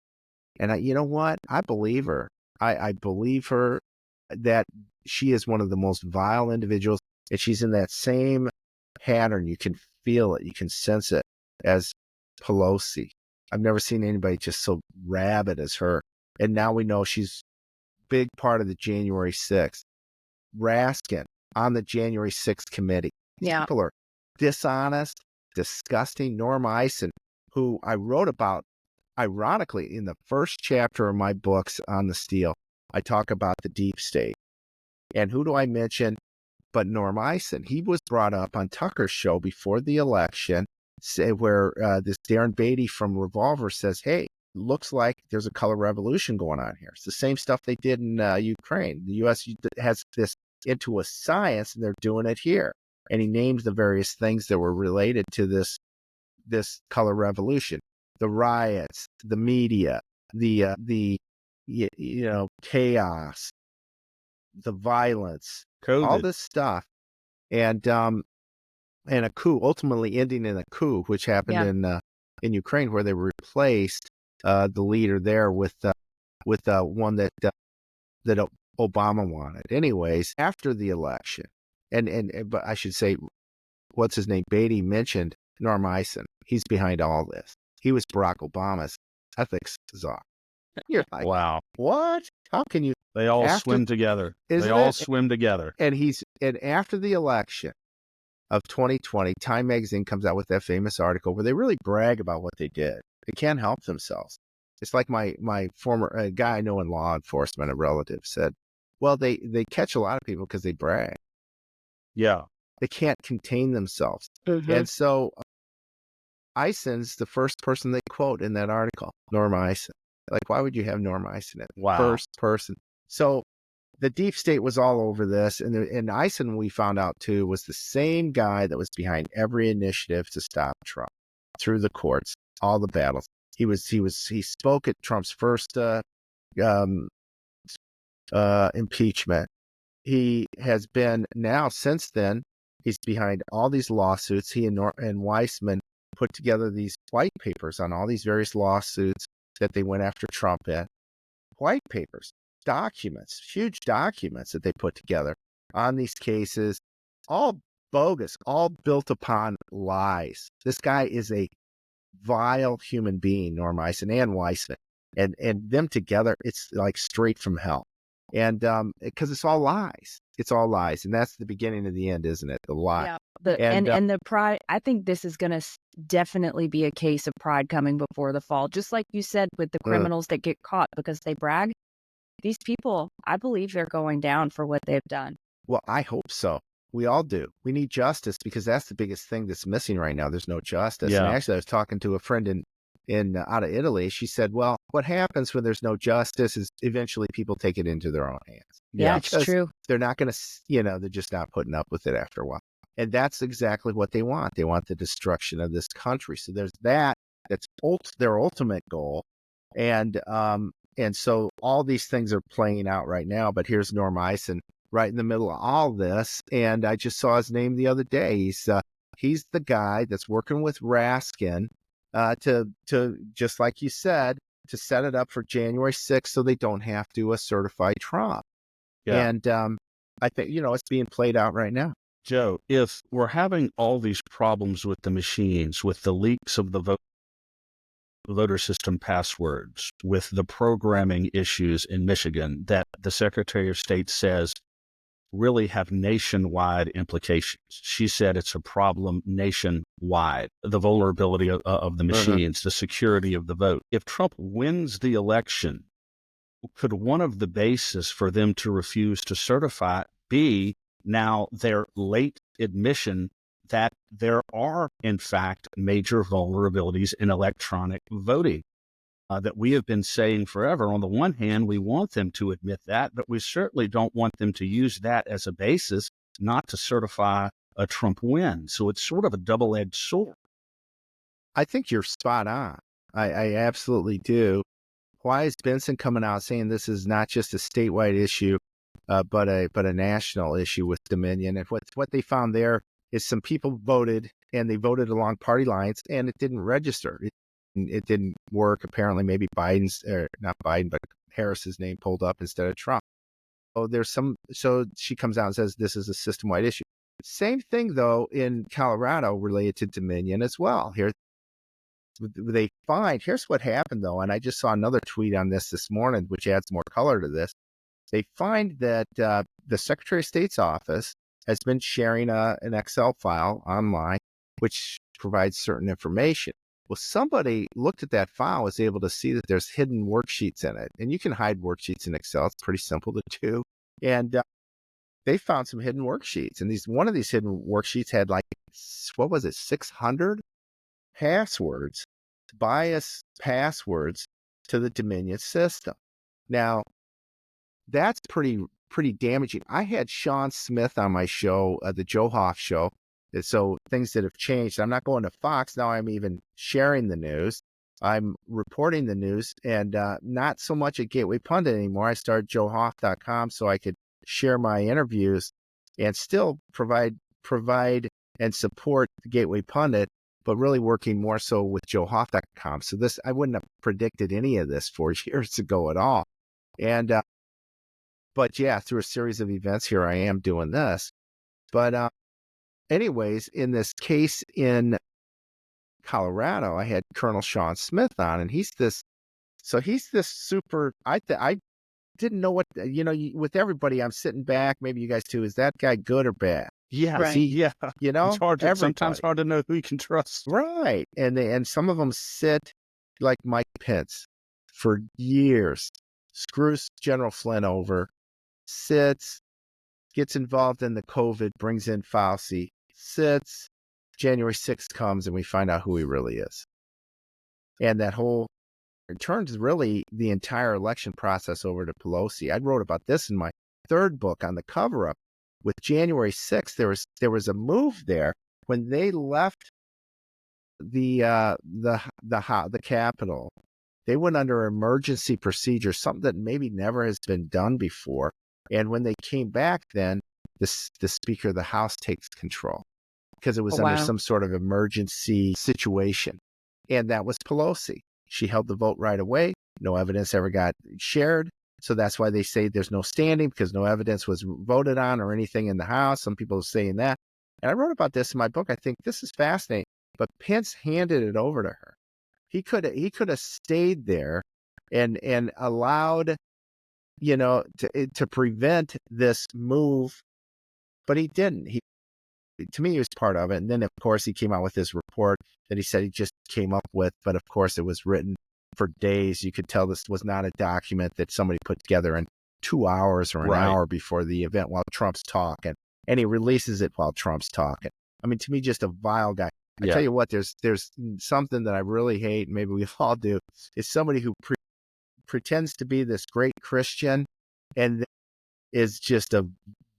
And you know what? I believe her. I believe her that she is one of the most vile individuals, and she's in that same pattern. You can feel it, you can sense it, as Pelosi. I've never seen anybody just so rabid as her. And now we know she's big part of the January 6th. Raskin on the January 6th committee. Yeah. People are dishonest, disgusting. Norm Eisen, who I wrote about, ironically, in the first chapter of my books on the Steele, I talk about the deep state. And who do I mention but Norm Eisen? He was brought up on Tucker's show before the election, where this Darren Beatty from Revolver says, hey, looks like there's a color revolution going on here. It's the same stuff they did in Ukraine. The U.S. has this into a science, and they're doing it here. And he named the various things that were related to this color revolution: the riots, the media, the chaos, the violence, COVID. all this stuff, and a coup, ultimately ending in a coup, which happened in Ukraine, where they replaced the leader there with one that Obama wanted. Anyways, after the election, but I should say, what's his name? Beatty mentioned Norm Eisen. He's behind all this. He was Barack Obama's ethics czar. You're like, wow. What? How can you? They all swim together. They all swim together. And after the election of 2020, Time Magazine comes out with that famous article where they really brag about what they did. They can't help themselves. It's like my former guy I know in law enforcement, a relative, said, well, they catch a lot of people because they brag. Yeah. They can't contain themselves. Mm-hmm. And so Eisen's the first person they quote in that article, Norm Eisen. Like, why would you have Norm Eisen in it? Wow. First person. So the deep state was all over this. And Eisen, we found out too, was the same guy that was behind every initiative to stop Trump through the courts, all the battles. He spoke at Trump's first impeachment. He has been now, since then, he's behind all these lawsuits. He and Weissman put together these white papers on all these various lawsuits that they went after Trump in. White papers, documents, huge documents that they put together on these cases, all bogus, all built upon lies. This guy is a vile human being, Norm Eisen and Weissman, and them together, it's like straight from hell. And because it's all lies. It's all lies. And that's the beginning of the end, isn't it? The lie. Yeah. And the pride, I think this is going to definitely be a case of pride coming before the fall. Just like you said with the criminals that get caught because they brag. These people, I believe they're going down for what they've done. Well, I hope so. We all do. We need justice, because that's the biggest thing that's missing right now. There's no justice. Yeah. And actually, I was talking to a friend in out of Italy. She said, well, what happens when there's no justice is eventually people take it into their own hands. Yeah, it's true. They're not going to, they're just not putting up with it after a while. And that's exactly what they want. They want the destruction of this country. So there's that. That's their ultimate goal. And so all these things are playing out right now. But here's Norm Eisen right in the middle of all this. And I just saw his name the other day. He's the guy that's working with Raskin to just like you said, to set it up for January 6th so they don't have to certify Trump. Yeah. And I think, it's being played out right now. Joe, if we're having all these problems with the machines, with the leaks of the voter system passwords, with the programming issues in Michigan that the Secretary of State says really have nationwide implications. She said it's a problem nationwide, the vulnerability of the machines, the security of the vote. If Trump wins the election, could one of the bases for them to refuse to certify be now their late admission that there are, in fact, major vulnerabilities in electronic voting that we have been saying forever. On the one hand, we want them to admit that, but we certainly don't want them to use that as a basis not to certify a Trump win. So it's sort of a double-edged sword. I think you're spot on. I absolutely do. Why is Benson coming out saying this is not just a statewide issue, but a national issue with Dominion? And what they found there is some people voted, and they voted along party lines, and it didn't register. It didn't work. Apparently, maybe not Biden, but Harris's name pulled up instead of Trump. So she comes out and says this is a system-wide issue. Same thing, though, in Colorado related to Dominion as well. Here's what happened, though, and I just saw another tweet on this morning, which adds more color to this. They find that the Secretary of State's office has been sharing an Excel file online, which provides certain information. Well, somebody looked at that file, was able to see that there's hidden worksheets in it. And you can hide worksheets in Excel. It's pretty simple to do. And they found some hidden worksheets. And one of these hidden worksheets had 600 passwords, bias passwords to the Dominion system. Now, that's pretty damaging. I had Sean Smith on my show, the Joe Hoft show. So things that have changed. I'm not going to Fox. Now I'm even sharing the news. I'm reporting the news, and not so much at Gateway Pundit anymore. I started joehoft.com so I could share my interviews and still provide and support the Gateway Pundit, but really working more so with joehoft.com. So I wouldn't have predicted any of this 4 years ago at all. And but yeah, through a series of events, here I am doing this. But anyways, in this case in Colorado, I had Colonel Sean Smith on, and he's this super, I didn't know what, with everybody, I'm sitting back, maybe you guys too, is that guy good or bad? Yeah, Right. yeah. It's sometimes hard to know who you can trust. Right. And some of them sit like Mike Pence for years, screws General Flynn over, sits, gets involved in the COVID, brings in Fauci, sits, January 6th comes, and we find out who he really is. And it turns really the entire election process over to Pelosi. I wrote about this in my third book on the cover-up. With January 6th, there was a move there when they left the Capitol. They went under emergency procedure, something that maybe never has been done before. And when they came back, then the Speaker of the House takes control because it was under some sort of emergency situation. And that was Pelosi. She held the vote right away. No evidence ever got shared. So that's why they say there's no standing, because no evidence was voted on or anything in the House. Some people are saying that. And I wrote about this in my book. I think this is fascinating. But Pence handed it over to her. He could have stayed there and allowed, to prevent this move, but he didn't. To me, he was part of it. And then, of course, he came out with this report that he said he just came up with. But, of course, it was written for days. You could tell this was not a document that somebody put together in 2 hours or an hour before the event while Trump's talking. And he releases it while Trump's talking. I mean, to me, just a vile guy. I tell you what, there's something that I really hate, and maybe we all do, is somebody who pretends to be this great Christian and is just a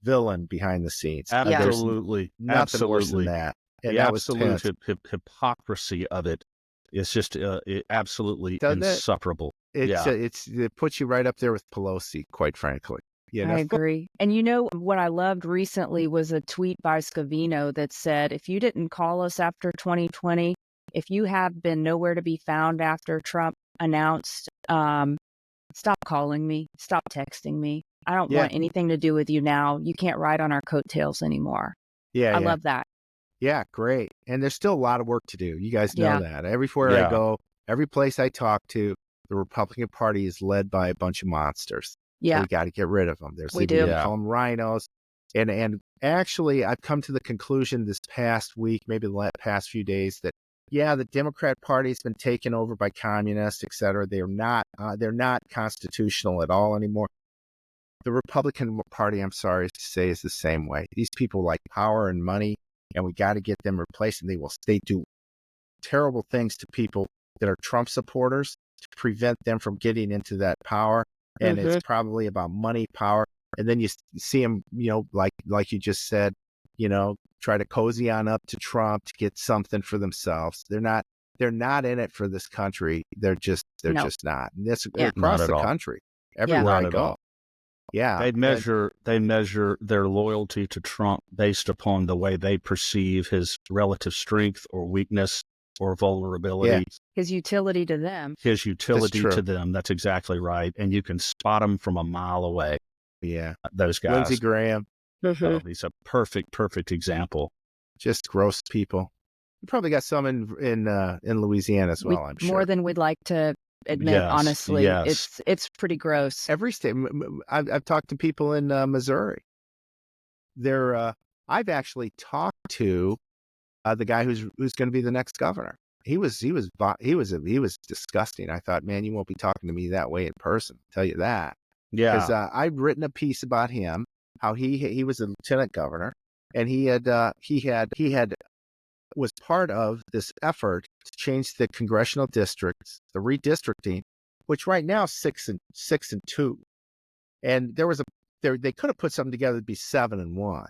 villain behind the scenes. Absolutely. Nothing worse than that. And the that was absolute hypocrisy of it is just absolutely insufferable. It puts you right up there with Pelosi, quite frankly. I agree. And what I loved recently was a tweet by Scavino that said, if you didn't call us after 2020, if you have been nowhere to be found after Trump announced, stop calling me, stop texting me. I don't want anything to do with you now. You can't ride on our coattails anymore. I love that. Yeah, great. And there's still a lot of work to do. You guys know that. Everywhere I go, every place I talk to, the Republican Party is led by a bunch of monsters. Yeah. We got to get rid of them. We do. Call them rhinos. And actually, I've come to the conclusion this past week, maybe the past few days, that the Democrat Party's been taken over by communists, et cetera. They're not constitutional at all anymore. The Republican Party, I'm sorry to say, is the same way. These people like power and money, and we got to get them replaced. And they do terrible things to people that are Trump supporters to prevent them from getting into that power. And it's probably about money, power. And then you see them, like you just said, try to cozy on up to Trump to get something for themselves. They're not in it for this country. They're just not. And this across the country, everywhere I go. Yeah. They measure their loyalty to Trump based upon the way they perceive his relative strength or weakness or vulnerability. Yeah. His utility to them. That's exactly right. And you can spot them from a mile away. Yeah. Those guys. Lindsey Graham. He's a perfect example. Just gross people. You probably got some in Louisiana as well, I'm sure. More than we'd like to admit, honestly. Yes. It's pretty gross. Every state. I've talked to people in Missouri. I've actually talked to the guy who's going to be the next governor. He was disgusting. I thought, man, you won't be talking to me that way in person. I'll tell you that. Yeah. Because I'd written a piece about him, how he was a lieutenant governor, and he was part of this effort to change the congressional districts, the redistricting, which right now is 6 and 2, and they could have put something together to be 7-1,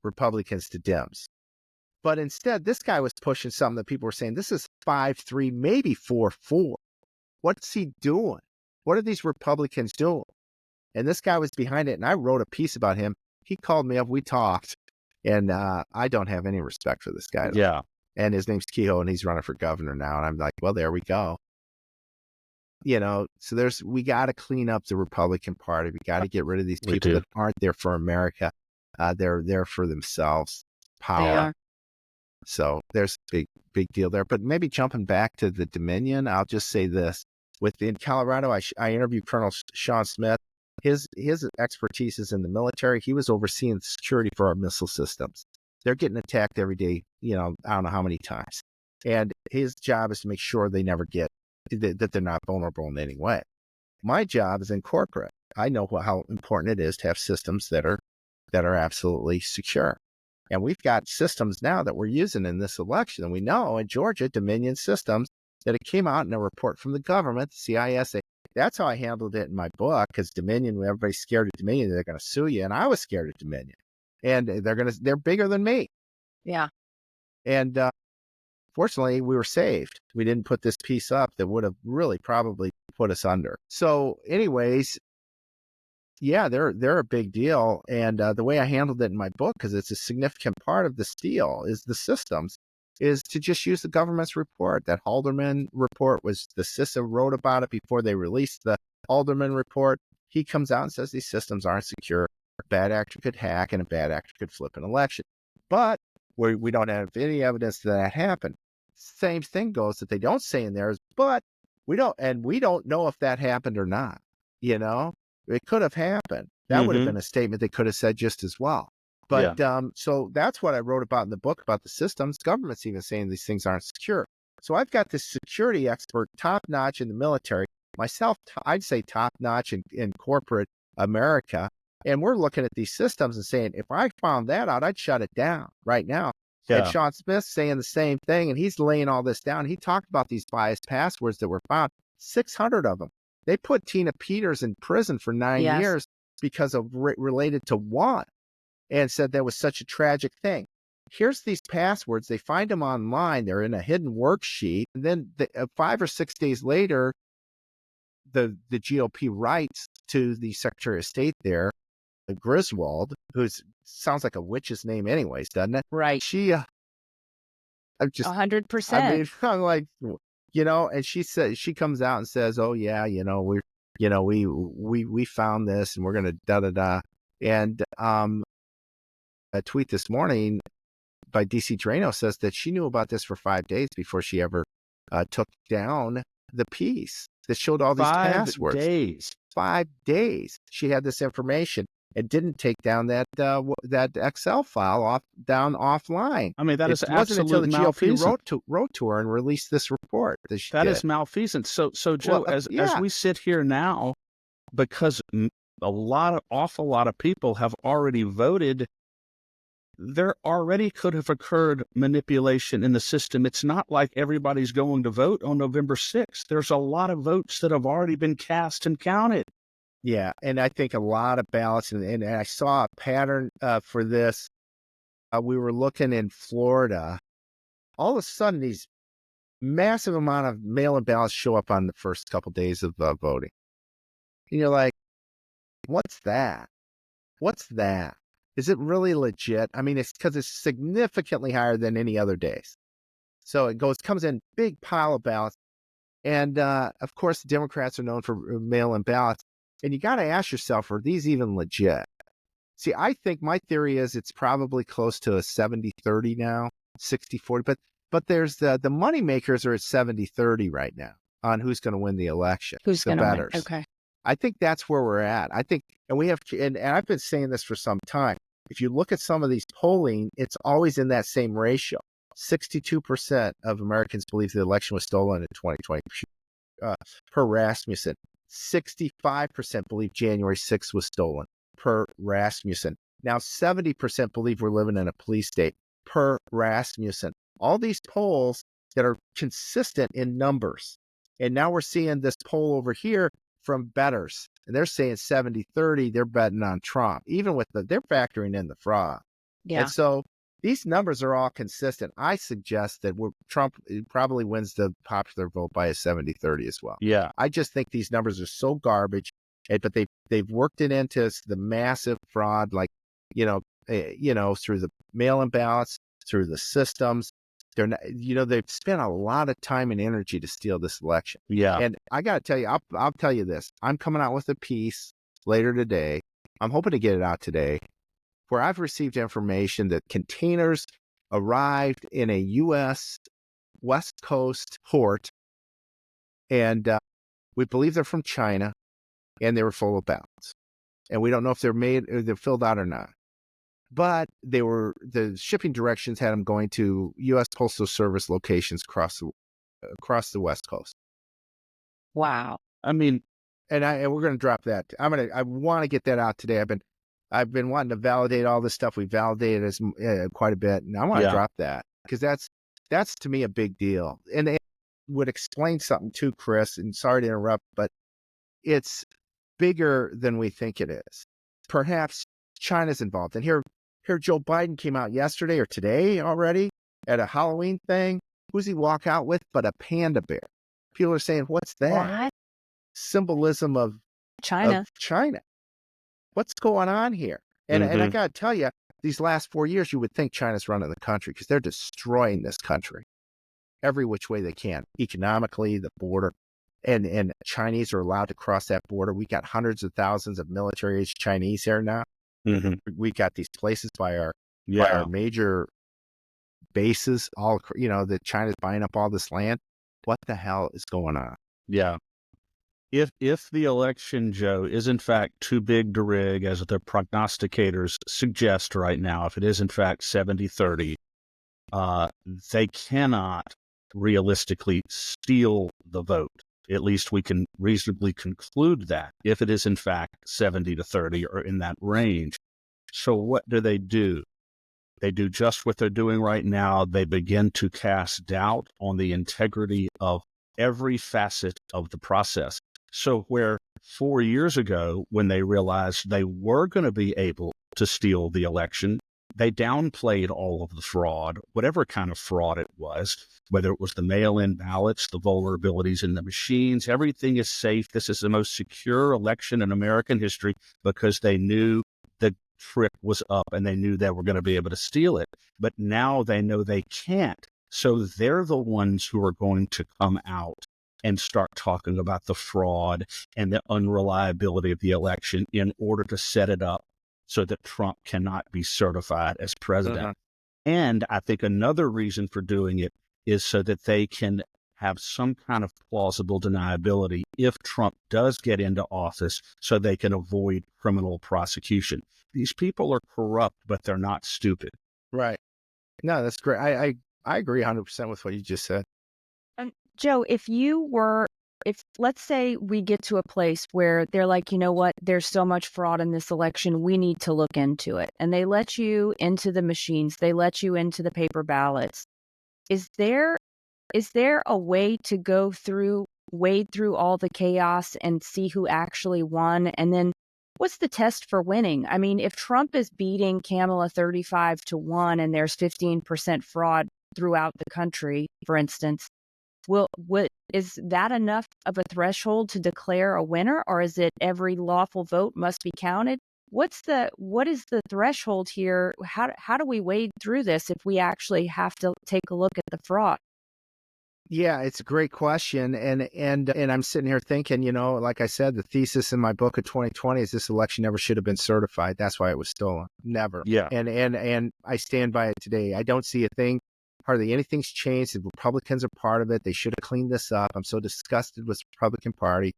Republicans to Dems, but instead this guy was pushing something that people were saying this is 5-3, maybe 4-4. What's he doing? What are these Republicans doing? And this guy was behind it, and I wrote a piece about him. He called me up, we talked, and I don't have any respect for this guy. Yeah. And his name's Kehoe, and he's running for governor now. And I'm like, well, there we go. So we got to clean up the Republican Party. We got to get rid of these people that aren't there for America. They're there for themselves, power. So there's a big deal there. But maybe jumping back to the Dominion, I'll just say this. In Colorado, I interviewed Colonel Sean Smith. His expertise is in the military. He was overseeing the security for our missile systems. They're getting attacked every day, I don't know how many times. And his job is to make sure they never that they're not vulnerable in any way. My job is in corporate. I know how important it is to have systems that are absolutely secure. And we've got systems now that we're using in this election. And we know in Georgia, Dominion systems, that it came out in a report from the government, the CISA. That's how I handled it in my book, because Dominion, when everybody's scared of Dominion, they're going to sue you. And I was scared of Dominion. And they're bigger than me. Yeah. And fortunately, we were saved. We didn't put this piece up that would have really probably put us under. So anyways, yeah, they're a big deal. And the way I handled it in my book, because it's a significant part of this deal, is the systems, is to just use the government's report. That Haldeman report was, the CISA wrote about it before they released the Haldeman report. He comes out and says these systems aren't secure. A bad actor could hack and a bad actor could flip an election. But we don't have any evidence that happened. Same thing goes that they don't say in there is, but we don't know if that happened or not. It could have happened. That would have been a statement they could have said just as well. But so that's what I wrote about in the book about the systems. Government's even saying these things aren't secure. So I've got this security expert, top notch in the military. Myself, I'd say top notch in corporate America. And we're looking at these systems and saying, if I found that out, I'd shut it down right now. Yeah. And Sean Smith's saying the same thing, and he's laying all this down. He talked about these biased passwords that were found, 600 of them. They put Tina Peters in prison for 9 years because of related to one, and said that was such a tragic thing. Here's these passwords. They find them online. They're in a hidden worksheet. And then 5 or 6 days later, the GOP writes to the Secretary of State there, Griswold, who sounds like a witch's name anyways, doesn't it? Right. She, I'm just 100%. I mean, I'm like, and she comes out and says, oh yeah, we found this and we're going to da-da-da. And a tweet this morning by DC Drano says that she knew about this for 5 days before she ever took down the piece that showed all these passwords. 5 days. 5 days. She had this information and didn't take down that Excel file offline. I mean, that is absolute wasn't until the malfeasance. GOP wrote to her and released this report that is malfeasance. So Joe, as we sit here now, because awful lot of people have already voted there already could have occurred manipulation in the system. It's not like everybody's going to vote on November 6th. There's a lot of votes that have already been cast and counted. Yeah, and I think a lot of ballots, and I saw a pattern for this. We were looking in Florida. All of a sudden, these massive amount of mail-in ballots show up on the first couple days of voting. And you're like, what's that? What's that? Is it really legit? I mean, it's because it's significantly higher than any other days. So it comes in big pile of ballots. And of course, the Democrats are known for mail-in ballots. And you got to ask yourself, are these even legit? See, I think my theory is it's probably close to a 70-30 now, 60-40. But there's the money makers are at 70-30 right now on who's going to win the election. Who's the going to win? bettors. Okay. I think that's where we're at. I think, and I've been saying this for some time. If you look at some of these polling, it's always in that same ratio. 62% of Americans believe the election was stolen in 2020 per Rasmussen. 65% believe January 6th was stolen per Rasmussen. Now 70% believe we're living in a police state per Rasmussen. All these polls that are consistent in numbers. And now we're seeing this poll over here from bettors. And they're saying 70-30, they're betting on Trump, even with they're factoring in the fraud. Yeah. And so these numbers are all consistent. I suggest that Trump probably wins the popular vote by a 70-30 as well. Yeah. I just think these numbers are so garbage, but they've worked it into the massive fraud, like, through the mail-in ballots, through the systems. They're not, they've spent a lot of time and energy to steal this election. Yeah. And I got to tell you, I'll tell you this. I'm coming out with a piece later today. I'm hoping to get it out today, where I've received information that containers arrived in a U.S. West Coast port, and we believe they're from China, and they were full of ballots. And we don't know if they're filled out or not. But the shipping directions had them going to U.S. Postal Service locations across the West Coast. Wow. I mean, and we're going to drop that. I want to get that out today. I've been wanting to validate all this stuff. We validated as quite a bit, and I want to drop that because that's to me a big deal, and it would explain something too, Chris. And sorry to interrupt, but it's bigger than we think it is. Perhaps China's involved, and here Joe Biden came out yesterday or today already at a Halloween thing. Who's he walk out with but a panda bear? People are saying, what's that? What? Symbolism of China. What's going on here? And I got to tell you, these last 4 years, you would think China's running the country because they're destroying this country every which way they can, economically, the border. And Chinese are allowed to cross that border. We got hundreds of thousands of military-aged Chinese here now. Mm-hmm. We got these places by our major bases, all, that China's buying up all this land. What the hell is going on? Yeah. If the election, Joe, is in fact too big to rig, as the prognosticators suggest right now, if it is in fact 70-30, they cannot realistically steal the vote. At least we can reasonably conclude that if it is in fact 70-30 or in that range. So what do? They do just what they're doing right now. They begin to cast doubt on the integrity of every facet of the process. So where 4 years ago, when they realized they were going to be able to steal the election, they downplayed all of the fraud, whatever kind of fraud it was, whether it was the mail-in ballots, the vulnerabilities in the machines. Everything is safe. This is the most secure election in American history because they knew the trick was up and they knew they were going to be able to steal it. But now they know they can't. So they're the ones who are going to come out and start talking about the fraud and the unreliability of the election in order to set it up so that Trump cannot be certified as president. And I think another reason for doing it is so that they can have some kind of plausible deniability if Trump does get into office so they can avoid criminal prosecution. These people are corrupt, but they're not stupid. Right. No, that's great. I agree 100% with what you just said. Joe, if you were if let's say we get to a place where they're like, you know what, there's so much fraud in this election, we need to look into it. And they let you into the machines, they let you into the paper ballots. Is there a way to wade through all the chaos and see who actually won? And then what's the test for winning? I mean, if Trump is beating Kamala 35-1 and there's 15% fraud throughout the country, for instance, is that enough of a threshold to declare a winner, or is it every lawful vote must be counted? What is the threshold here? How do we wade through this if we actually have to take a look at the fraud? Yeah, it's a great question. And I'm sitting here thinking, like I said, the thesis in my book of 2020 is this election never should have been certified. That's why it was stolen. Never. Yeah. And I stand by it today. I don't see a thing. Hardly anything's changed. The Republicans are part of it. They should have cleaned this up. I'm so disgusted with the Republican Party.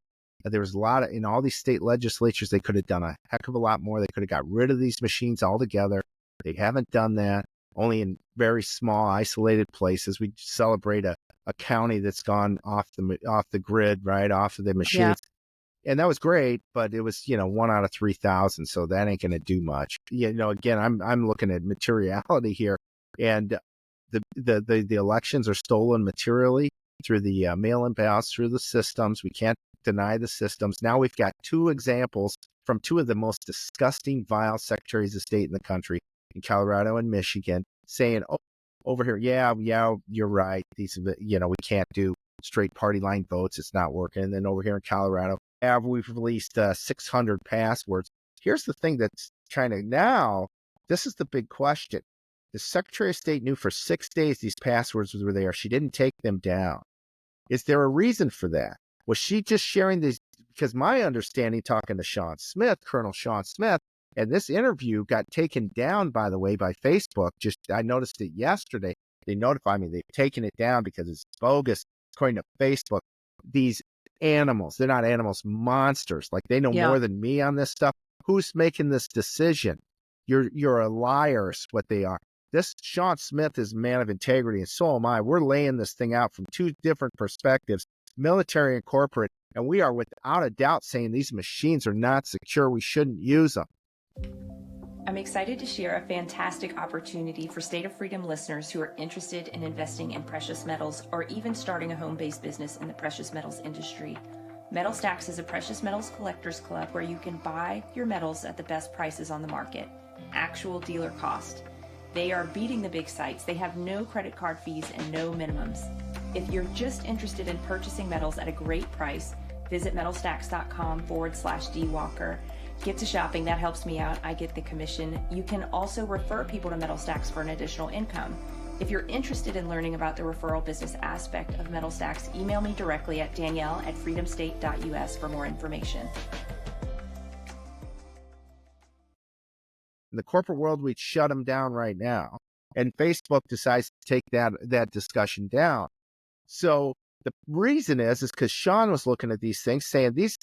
There was a lot in all these state legislatures, they could have done a heck of a lot more. They could have got rid of these machines altogether. They haven't done that. Only in very small, isolated places. We celebrate a county that's gone off the grid, right, off of the machines. Yeah. And that was great, but it was, 1 out of 3,000. So that ain't going to do much. Again, I'm looking at materiality here, and the elections are stolen materially through the mail-in ballots, through the systems. We can't deny the systems. Now we've got 2 examples from 2 of the most disgusting, vile secretaries of state in the country, in Colorado and Michigan, saying, "Oh, over here, yeah, you're right. These, we can't do straight party line votes. It's not working." And then over here in Colorado, we've released 600 passwords. Here's the thing that's kind of now, this is the big question. The Secretary of State knew for 6 days these passwords were there. She didn't take them down. Is there a reason for that? Was she just sharing these? Because my understanding, talking to Colonel Sean Smith, and this interview got taken down, by the way, by Facebook. I noticed it yesterday. They notified me they've taken it down because it's bogus, according to Facebook. These animals, they're not animals, monsters. Like, they know more than me on this stuff. Who's making this decision? You're a liar is what they are. This Sean Smith is a man of integrity, and so am I. We're laying this thing out from 2 different perspectives, military and corporate, and we are without a doubt saying these machines are not secure. We shouldn't use them. I'm excited to share a fantastic opportunity for State of Freedom listeners who are interested in investing in precious metals or even starting a home-based business in the precious metals industry. Metal Stacks is a precious metals collectors club where you can buy your metals at the best prices on the market, actual dealer cost. They are beating the big sites. They have no credit card fees and no minimums. If you're just interested in purchasing metals at a great price, visit metalstacks.com/DWalker. Get to shopping. That helps me out. I get the commission. You can also refer people to Metal Stacks for an additional income. If you're interested in learning about the referral business aspect of Metal Stacks, email me directly at Danielle@freedomstate.us for more information. In the corporate world, we'd shut them down right now. And Facebook decides to take that discussion down. So the reason is because Sean was looking at these things saying these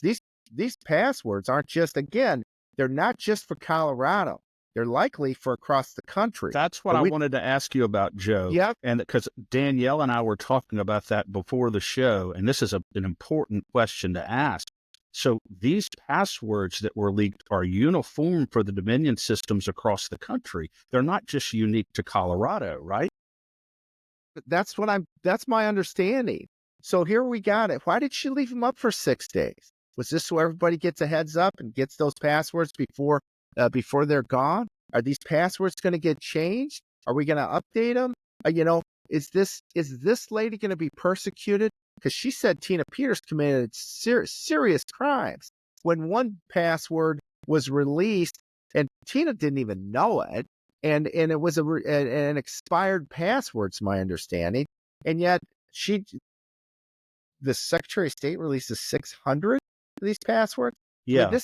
passwords aren't just, again, they're not just for Colorado. They're likely for across the country. That's what I wanted to ask you about, Joe. Yep. And because Danielle and I were talking about that before the show, and this is an important question to ask. So these passwords that were leaked are uniform for the Dominion systems across the country. They're not just unique to Colorado, right? That's my understanding. So here we got it. Why did she leave them up for 6 days? Was this so everybody gets a heads up and gets those passwords before they're gone? Are these passwords going to get changed? Are we going to update them? Is this lady going to be persecuted? Because she said Tina Peters committed serious crimes. When one password was released, and Tina didn't even know it, and it was an expired password, is my understanding, and yet the Secretary of State releases 600 of these passwords. Yeah, I mean,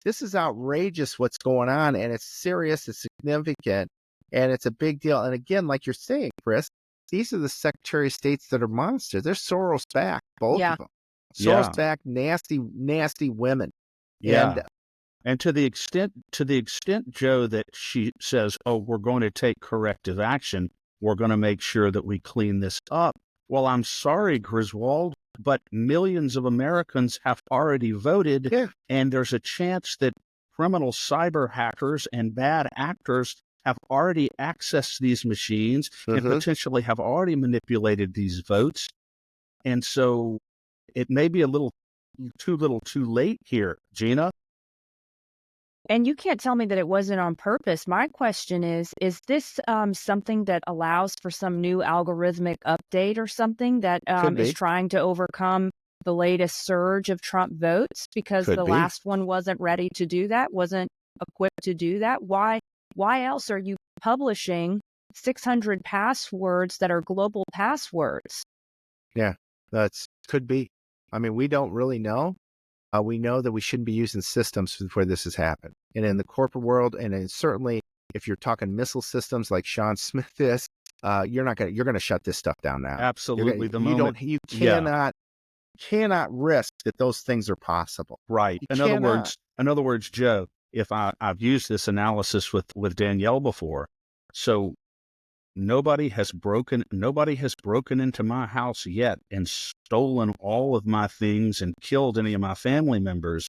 this is outrageous what's going on, and it's serious, it's significant, and it's a big deal. And again, like you're saying, Chris, these are the Secretary of States that are monsters. They're Soros back, both of them. Soros back, nasty, nasty women. Yeah. And to the extent, Joe, that she says, "Oh, we're going to take corrective action. We're going to make sure that we clean this up." Well, I'm sorry, Griswold, but millions of Americans have already voted, Yeah. and there's a chance that criminal cyber hackers and bad actors have already accessed these machines and potentially have already manipulated these votes. And so it may be a little too late here, Gina. And you can't tell me that it wasn't on purpose. My question is this something that allows for some new algorithmic update or something that is trying to overcome the latest surge of Trump votes because the last one wasn't ready to do that, wasn't equipped to do that? Why else are you publishing 600 passwords that are global passwords? Yeah, could be. I mean, we don't really know. We know that we shouldn't be using systems where this has happened. And in the corporate world, and certainly if you're talking missile systems like Sean Smith is, you're going to shut this stuff down now. Absolutely. You cannot risk that those things are possible. Right. In other words, Joe, if I've used this analysis with Danielle before, so nobody has broken into my house yet and stolen all of my things and killed any of my family members.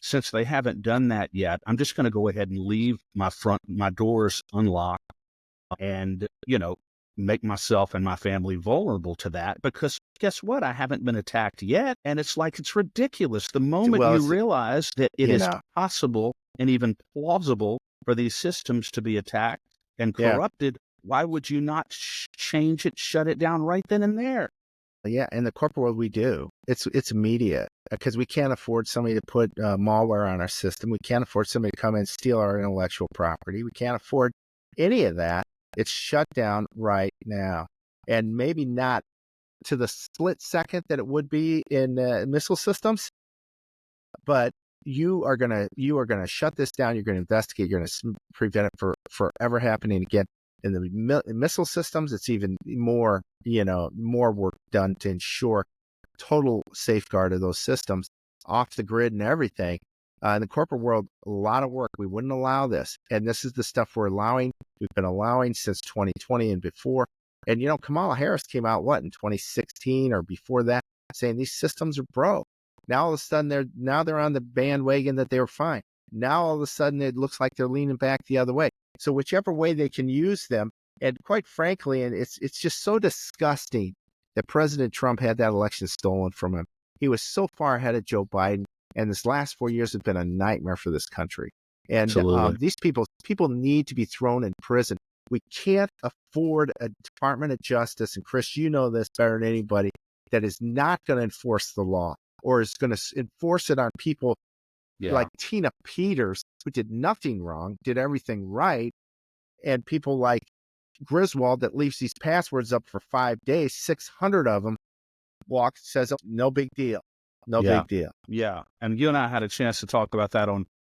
Since they haven't done that yet, I'm just going to go ahead and leave my doors unlocked and, make myself and my family vulnerable to that, because guess what? I haven't been attacked yet. And it's ridiculous. The moment you realize that it is possible and even plausible for these systems to be attacked and corrupted, why would you not change it, shut it down right then and there? Yeah, in the corporate world, we do. It's immediate because we can't afford somebody to put malware on our system. We can't afford somebody to come and steal our intellectual property. We can't afford any of that. It's shut down right now, and maybe not to the split second that it would be in missile systems, but you are gonna shut this down. You're going to investigate. You're going to prevent it for ever happening again. In the missile systems, it's even more work done to ensure total safeguard of those systems off the grid and everything. In the corporate world, a lot of work. We wouldn't allow this. And this is the stuff we've been allowing since 2020 and before. And, Kamala Harris came out, in 2016 or before that, saying these systems are broke. Now, all of a sudden, they're on the bandwagon that they were fine. Now, all of a sudden, it looks like they're leaning back the other way. So whichever way they can use them, and quite frankly, and it's just so disgusting that President Trump had that election stolen from him. He was so far ahead of Joe Biden, and this last 4 years have been a nightmare for this country. And these people need to be thrown in prison. We can't afford a Department of Justice, and Chris, you know this better than anybody, that is not going to enforce the law or is going to enforce it on people like Tina Peters, who did nothing wrong, did everything right, and people like Griswold that leaves these passwords up for 5 days, 600 of them, says, no big deal. Big deal. Yeah. And you and I had a chance to talk about that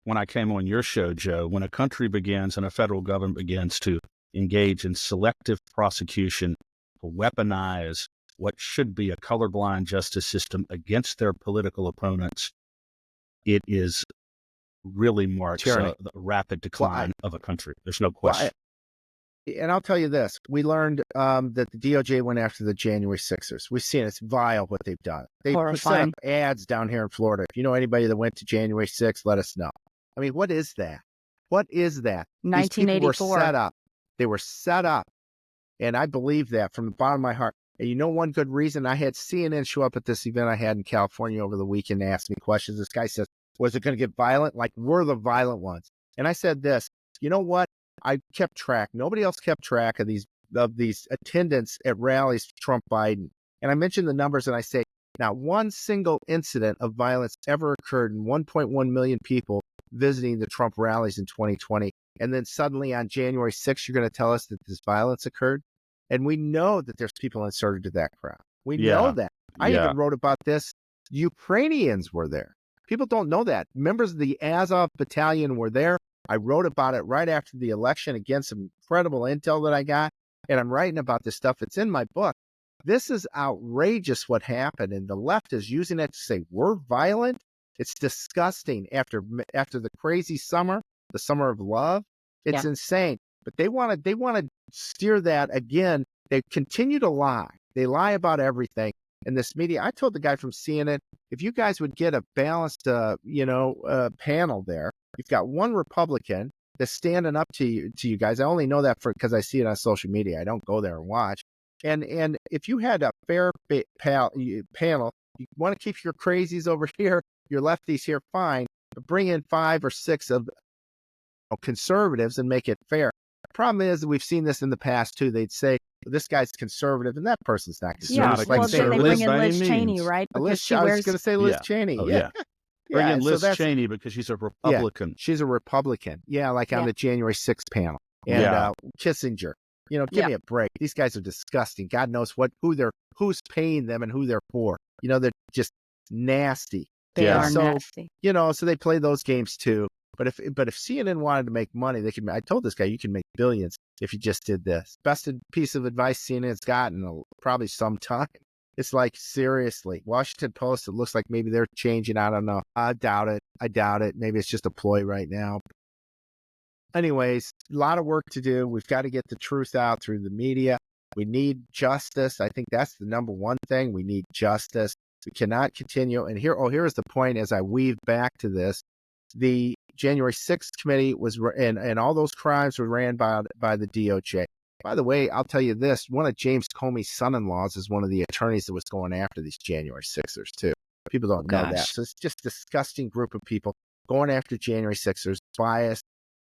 when I came on your show, Joe. When a country begins and a federal government begins to engage in selective prosecution, to weaponize what should be a colorblind justice system against their political opponents, it is really marks a rapid decline of a country. There's no question. And I'll tell you this, we learned that the DOJ went after the January 6ers. We've seen it's vile what they've done. They set up ads down here in Florida. If you know anybody that went to January 6th, let us know. I mean, what is that? What is that? 1984. These people were set up. They were set up. And I believe that from the bottom of my heart. And one good reason, I had CNN show up at this event I had in California over the weekend and ask me questions. This guy says, was it going to get violent? Like, we're the violent ones. And I said this, you know what? I kept track. Nobody else kept track of these attendance at rallies for Trump Biden. And I mentioned the numbers and I say, not one single incident of violence ever occurred in 1.1 million people visiting the Trump rallies in 2020. And then suddenly on January 6th, you're going to tell us that this violence occurred. And we know that there's people inserted to that crowd. We know that. I even wrote about this. Ukrainians were there. People don't know that. Members of the Azov battalion were there. I wrote about it right after the election, again, some incredible intel that I got. And I'm writing about this stuff. It's in my book. This is outrageous what happened. And the left is using it to say we're violent. It's disgusting after the crazy summer, the summer of love. It's insane. But they want to steer that again. They continue to lie. They lie about everything. And this media, I told the guy from CNN, if you guys would get a balanced, panel there, you've got one Republican that's standing up to you guys. I only know that because I see it on social media. I don't go there and watch. And if you had a fair panel, you want to keep your crazies over here, your lefties here, fine, but bring in 5 or 6 of conservatives and make it fair. The problem is that we've seen this in the past too. They'd say, well, this guy's conservative and that person's not conservative. Yeah, well, then they bring in by Liz any Cheney, means. right? Because Liz, she I was wears. going to say Liz Yeah. Cheney. Oh, yeah. Bring in Liz so Cheney because she's a Republican. she's a Republican. Yeah, like on Yeah. the January 6th panel. And Kissinger. Give me a break. These guys are disgusting. God knows who's paying them and who they're for. They're just nasty. They Yeah. are So, nasty. So they play those games too. But if CNN wanted to make money, they could. I told this guy, you can make billions if you just did this. Best piece of advice CNN's gotten probably some time. It's like, seriously, Washington Post, it looks like maybe they're changing. I don't know. I doubt it. Maybe it's just a ploy right now. Anyways, a lot of work to do. We've got to get the truth out through the media. We need justice. I think that's the number one thing. We need justice. We cannot continue. And here's the point as I weave back to this. The January 6th committee was, and all those crimes were ran by the DOJ. By the way, I'll tell you this, one of James Comey's son-in-laws is one of the attorneys that was going after these January 6ers too. People don't know that. So it's just a disgusting group of people going after January 6ers, biased,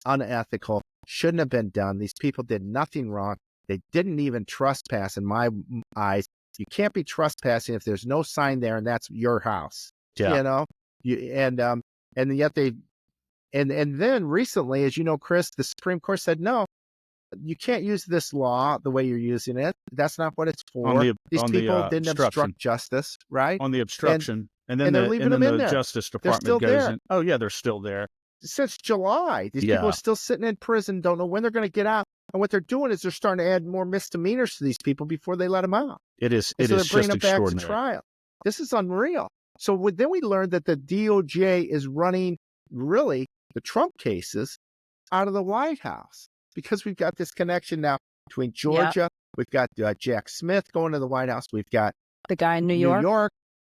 unethical, shouldn't have been done. These people did nothing wrong. They didn't even trespass in my eyes. You can't be trespassing if there's no sign there and that's your house. Yeah. And yet and then recently, as you know, Chris, the Supreme Court said, no, you can't use this law the way you're using it. That's not what it's for. These people didn't obstruct justice, right? On the obstruction. And then they're leaving them in there. Justice They're Department still goes there. in. Oh, yeah, they're still there. Since July, these people are still sitting in prison, don't know when they're going to get out. And what they're doing is they're starting to add more misdemeanors to these people before they let them out. It is they're just bringing them back to extraordinary. trial. This is unreal. So then we learned that the DOJ is running really the Trump cases out of the White House because we've got this connection now between Georgia. We've got Jack Smith going to the White House. We've got the guy in New York,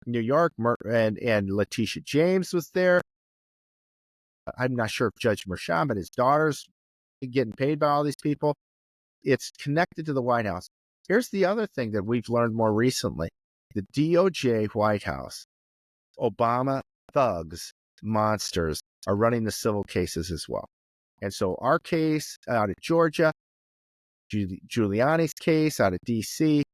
and Letitia James was there. I'm not sure if Judge Merchan, but his daughter's getting paid by all these people. It's connected to the White House. Here's the other thing that we've learned more recently. The DOJ White House, Obama thugs, monsters are running the civil cases as well. And so our case out of Georgia, Giuliani's case out of D.C.,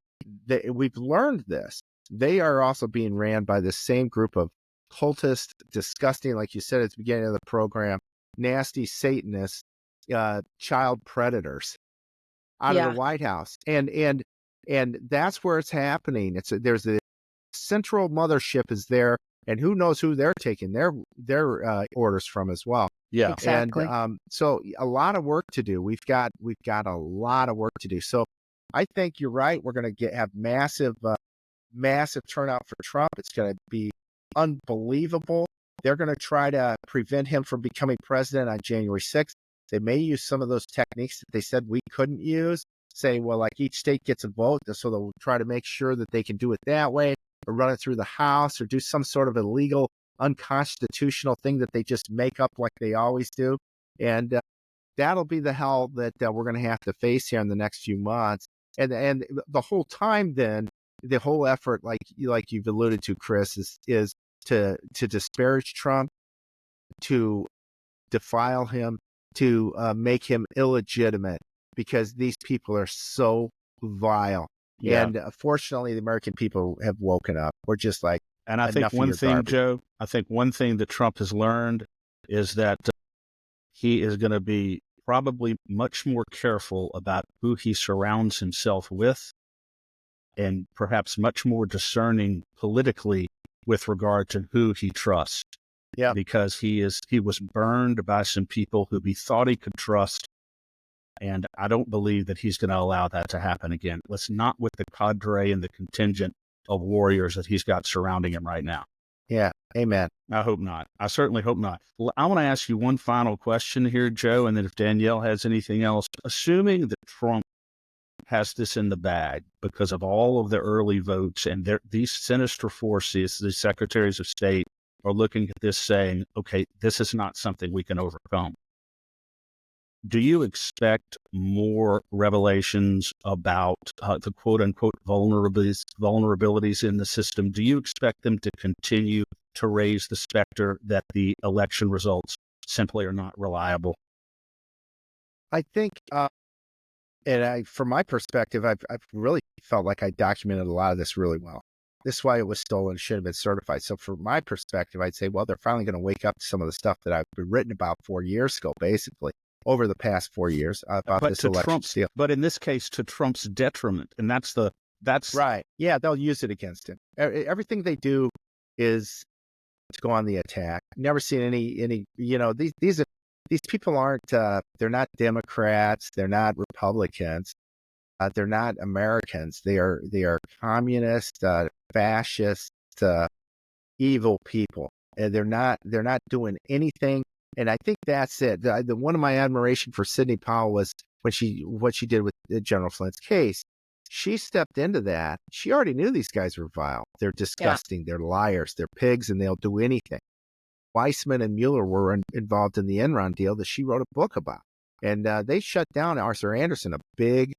we've learned this. They are also being ran by the same group of cultist, disgusting, like you said at the beginning of the program, nasty Satanists, child predators out of the White House. And that's where it's happening. There's the central mothership is there, and who knows who they're taking their orders from as well. Yeah, exactly. And so a lot of work to do. We've got a lot of work to do. So I think you're right. We're going to have massive turnout for Trump. It's going to be unbelievable. They're going to try to prevent him from becoming president on January 6th. They may use some of those techniques that they said we couldn't use, say, well, like each state gets a vote. So they'll try to make sure that they can do it that way or run it through the House or do some sort of illegal, unconstitutional thing that they just make up like they always do. And that'll be the hell that we're going to have to face here in the next few months. And the whole time then, the whole effort, like you've alluded to, Chris, is to disparage Trump, to defile him, to make him illegitimate, because these people are so vile. Yeah. And fortunately, the American people have woken up. We're just like, and I think one thing, Joe, that Trump has learned is that he is going to be probably much more careful about who he surrounds himself with, and perhaps much more discerning politically with regard to who he trusts. Yeah. Because he was burned by some people who he thought he could trust. And I don't believe that he's going to allow that to happen again. Let's not with the cadre and the contingent of warriors that he's got surrounding him right now. Yeah. Amen. I hope not. I certainly hope not. Well, I want to ask you one final question here, Joe, and then if Danielle has anything else. Assuming that Trump has this in the bag because of all of the early votes, and these sinister forces, the secretaries of state, are looking at this saying, okay, this is not something we can overcome. Do you expect more revelations about the quote-unquote vulnerabilities in the system? Do you expect them to continue to raise the specter that the election results simply are not reliable? I think, from my perspective, I've really felt like I documented a lot of this really well. This is why it was stolen, should have been certified. So from my perspective, I'd say, well, they're finally going to wake up to some of the stuff that I've been written about 4 years ago, basically, over the past 4 years about this election steal. But in this case, to Trump's detriment, and that's right. Yeah, they'll use it against him. Everything they do is to go on the attack. Never seen any. These people aren't. They're not Democrats. They're not Republicans. They're not Americans. They are communist, fascist, evil people. And they're not doing anything. And I think that's it. The one of my admiration for Sidney Powell was what she did with General Flynn's case. She stepped into that. She already knew these guys were vile. They're disgusting. Yeah. They're liars. They're pigs, and they'll do anything. Weissman and Mueller were involved in the Enron deal that she wrote a book about. And they shut down Arthur Andersen, a big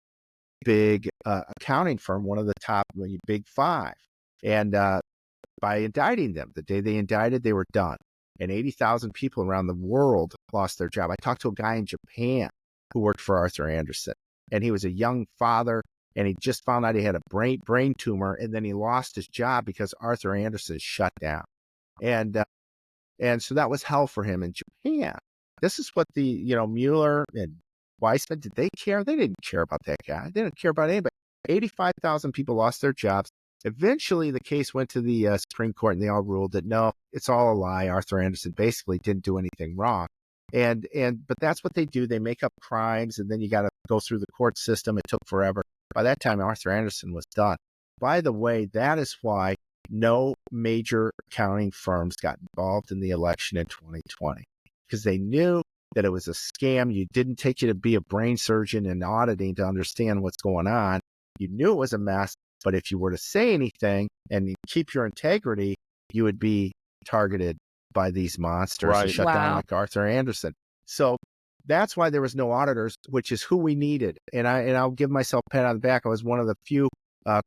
accounting firm, one of the top big five. And by indicting them, the day they indicted, they were done. And 80,000 people around the world lost their job. I talked to a guy in Japan who worked for Arthur Andersen, and he was a young father, and he just found out he had a brain tumor, and then he lost his job because Arthur Andersen shut down. And so that was hell for him in Japan. This is what the, Mueller and Weissman, did they care? They didn't care about that guy. They didn't care about anybody. 85,000 people lost their jobs. Eventually, the case went to the Supreme Court, and they all ruled that no, it's all a lie. Arthur Andersen basically didn't do anything wrong. But that's what they do. They make up crimes, and then you got to go through the court system. It took forever. By that time, Arthur Andersen was done. By the way, that is why no major accounting firms got involved in the election in 2020, because they knew that it was a scam. You didn't take you to be a brain surgeon and auditing to understand what's going on. You knew it was a mess, but if you were to say anything and you keep your integrity, you would be targeted by these monsters and shut down like Arthur Andersen. So that's why there was no auditors, which is who we needed. And I'll give myself a pat on the back. I was one of the few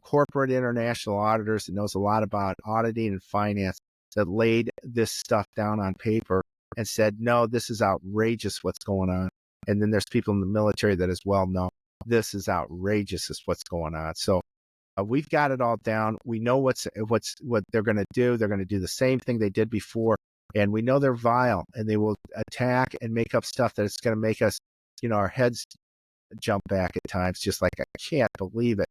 corporate international auditors that knows a lot about auditing and finance that laid this stuff down on paper and said, no, this is outrageous what's going on. And then there's people in the military that as well know this is outrageous is what's going on. So we've got it all down. We know what they're going to do. They're going to do the same thing they did before. And we know they're vile, and they will attack and make up stuff that it's going to make us, our heads jump back at times, just like, I can't believe it.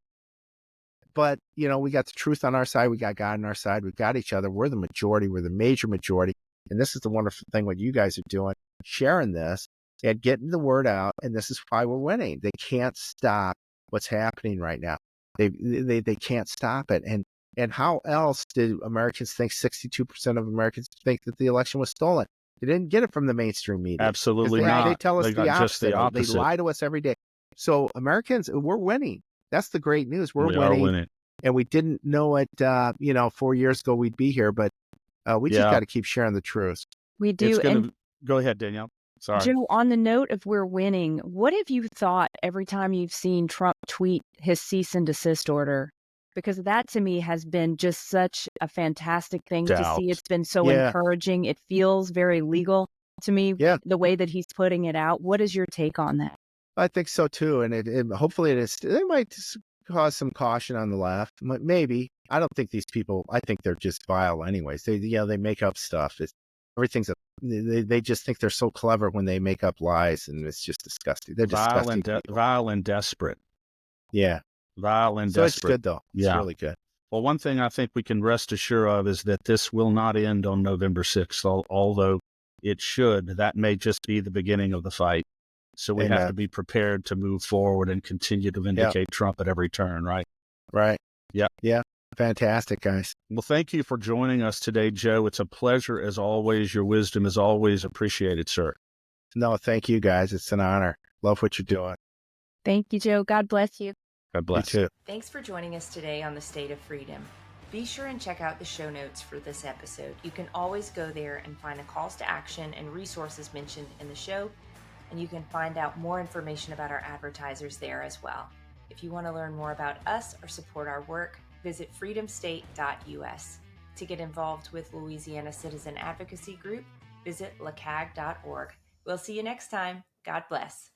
But, we got the truth on our side. We got God on our side. We've got each other. We're the majority. We're the major majority. And this is the wonderful thing what you guys are doing, sharing this and getting the word out. And this is why we're winning. They can't stop what's happening right now. They can't stop it. And how else do Americans think 62% of Americans think that the election was stolen? They didn't get it from the mainstream media. Absolutely not. They tell us the opposite. Just the opposite. They lie to us every day. So Americans, we're winning. That's the great news. We are winning. And we didn't know it, 4 years ago we'd be here, but we just got to keep sharing the truth. We do. Go ahead, Danielle. Sorry. Joe, on the note of we're winning, what have you thought every time you've seen Trump tweet his cease and desist order? Because that to me has been just such a fantastic thing to see. It's been so encouraging. It feels very legal to me, the way that he's putting it out. What is your take on that? I think so too. And it hopefully it is. They might cause some caution on the left. Maybe. I don't think these people, I think they're just vile anyways. They make up stuff. They just think they're so clever when they make up lies, and it's just disgusting. They're disgusting. Vile and desperate. Yeah. Vile and so desperate. It's good though. It's really good. Well, one thing I think we can rest assured of is that this will not end on November 6th, although it should. That may just be the beginning of the fight. So we have to be prepared to move forward and continue to vindicate Trump at every turn, right? Right. Yeah. Yeah. Fantastic, guys. Well, thank you for joining us today, Joe. It's a pleasure as always. Your wisdom is always appreciated, sir. No, thank you, guys. It's an honor. Love what you're doing. Thank you, Joe. God bless you. God bless. You too. Thanks for joining us today on the State of Freedom. Be sure and check out the show notes for this episode. You can always go there and find the calls to action and resources mentioned in the show, and you can find out more information about our advertisers there as well. If you want to learn more about us or support our work, visit freedomstate.us. To get involved with Louisiana Citizen Advocacy Group, visit LACAG.org. We'll see you next time. God bless.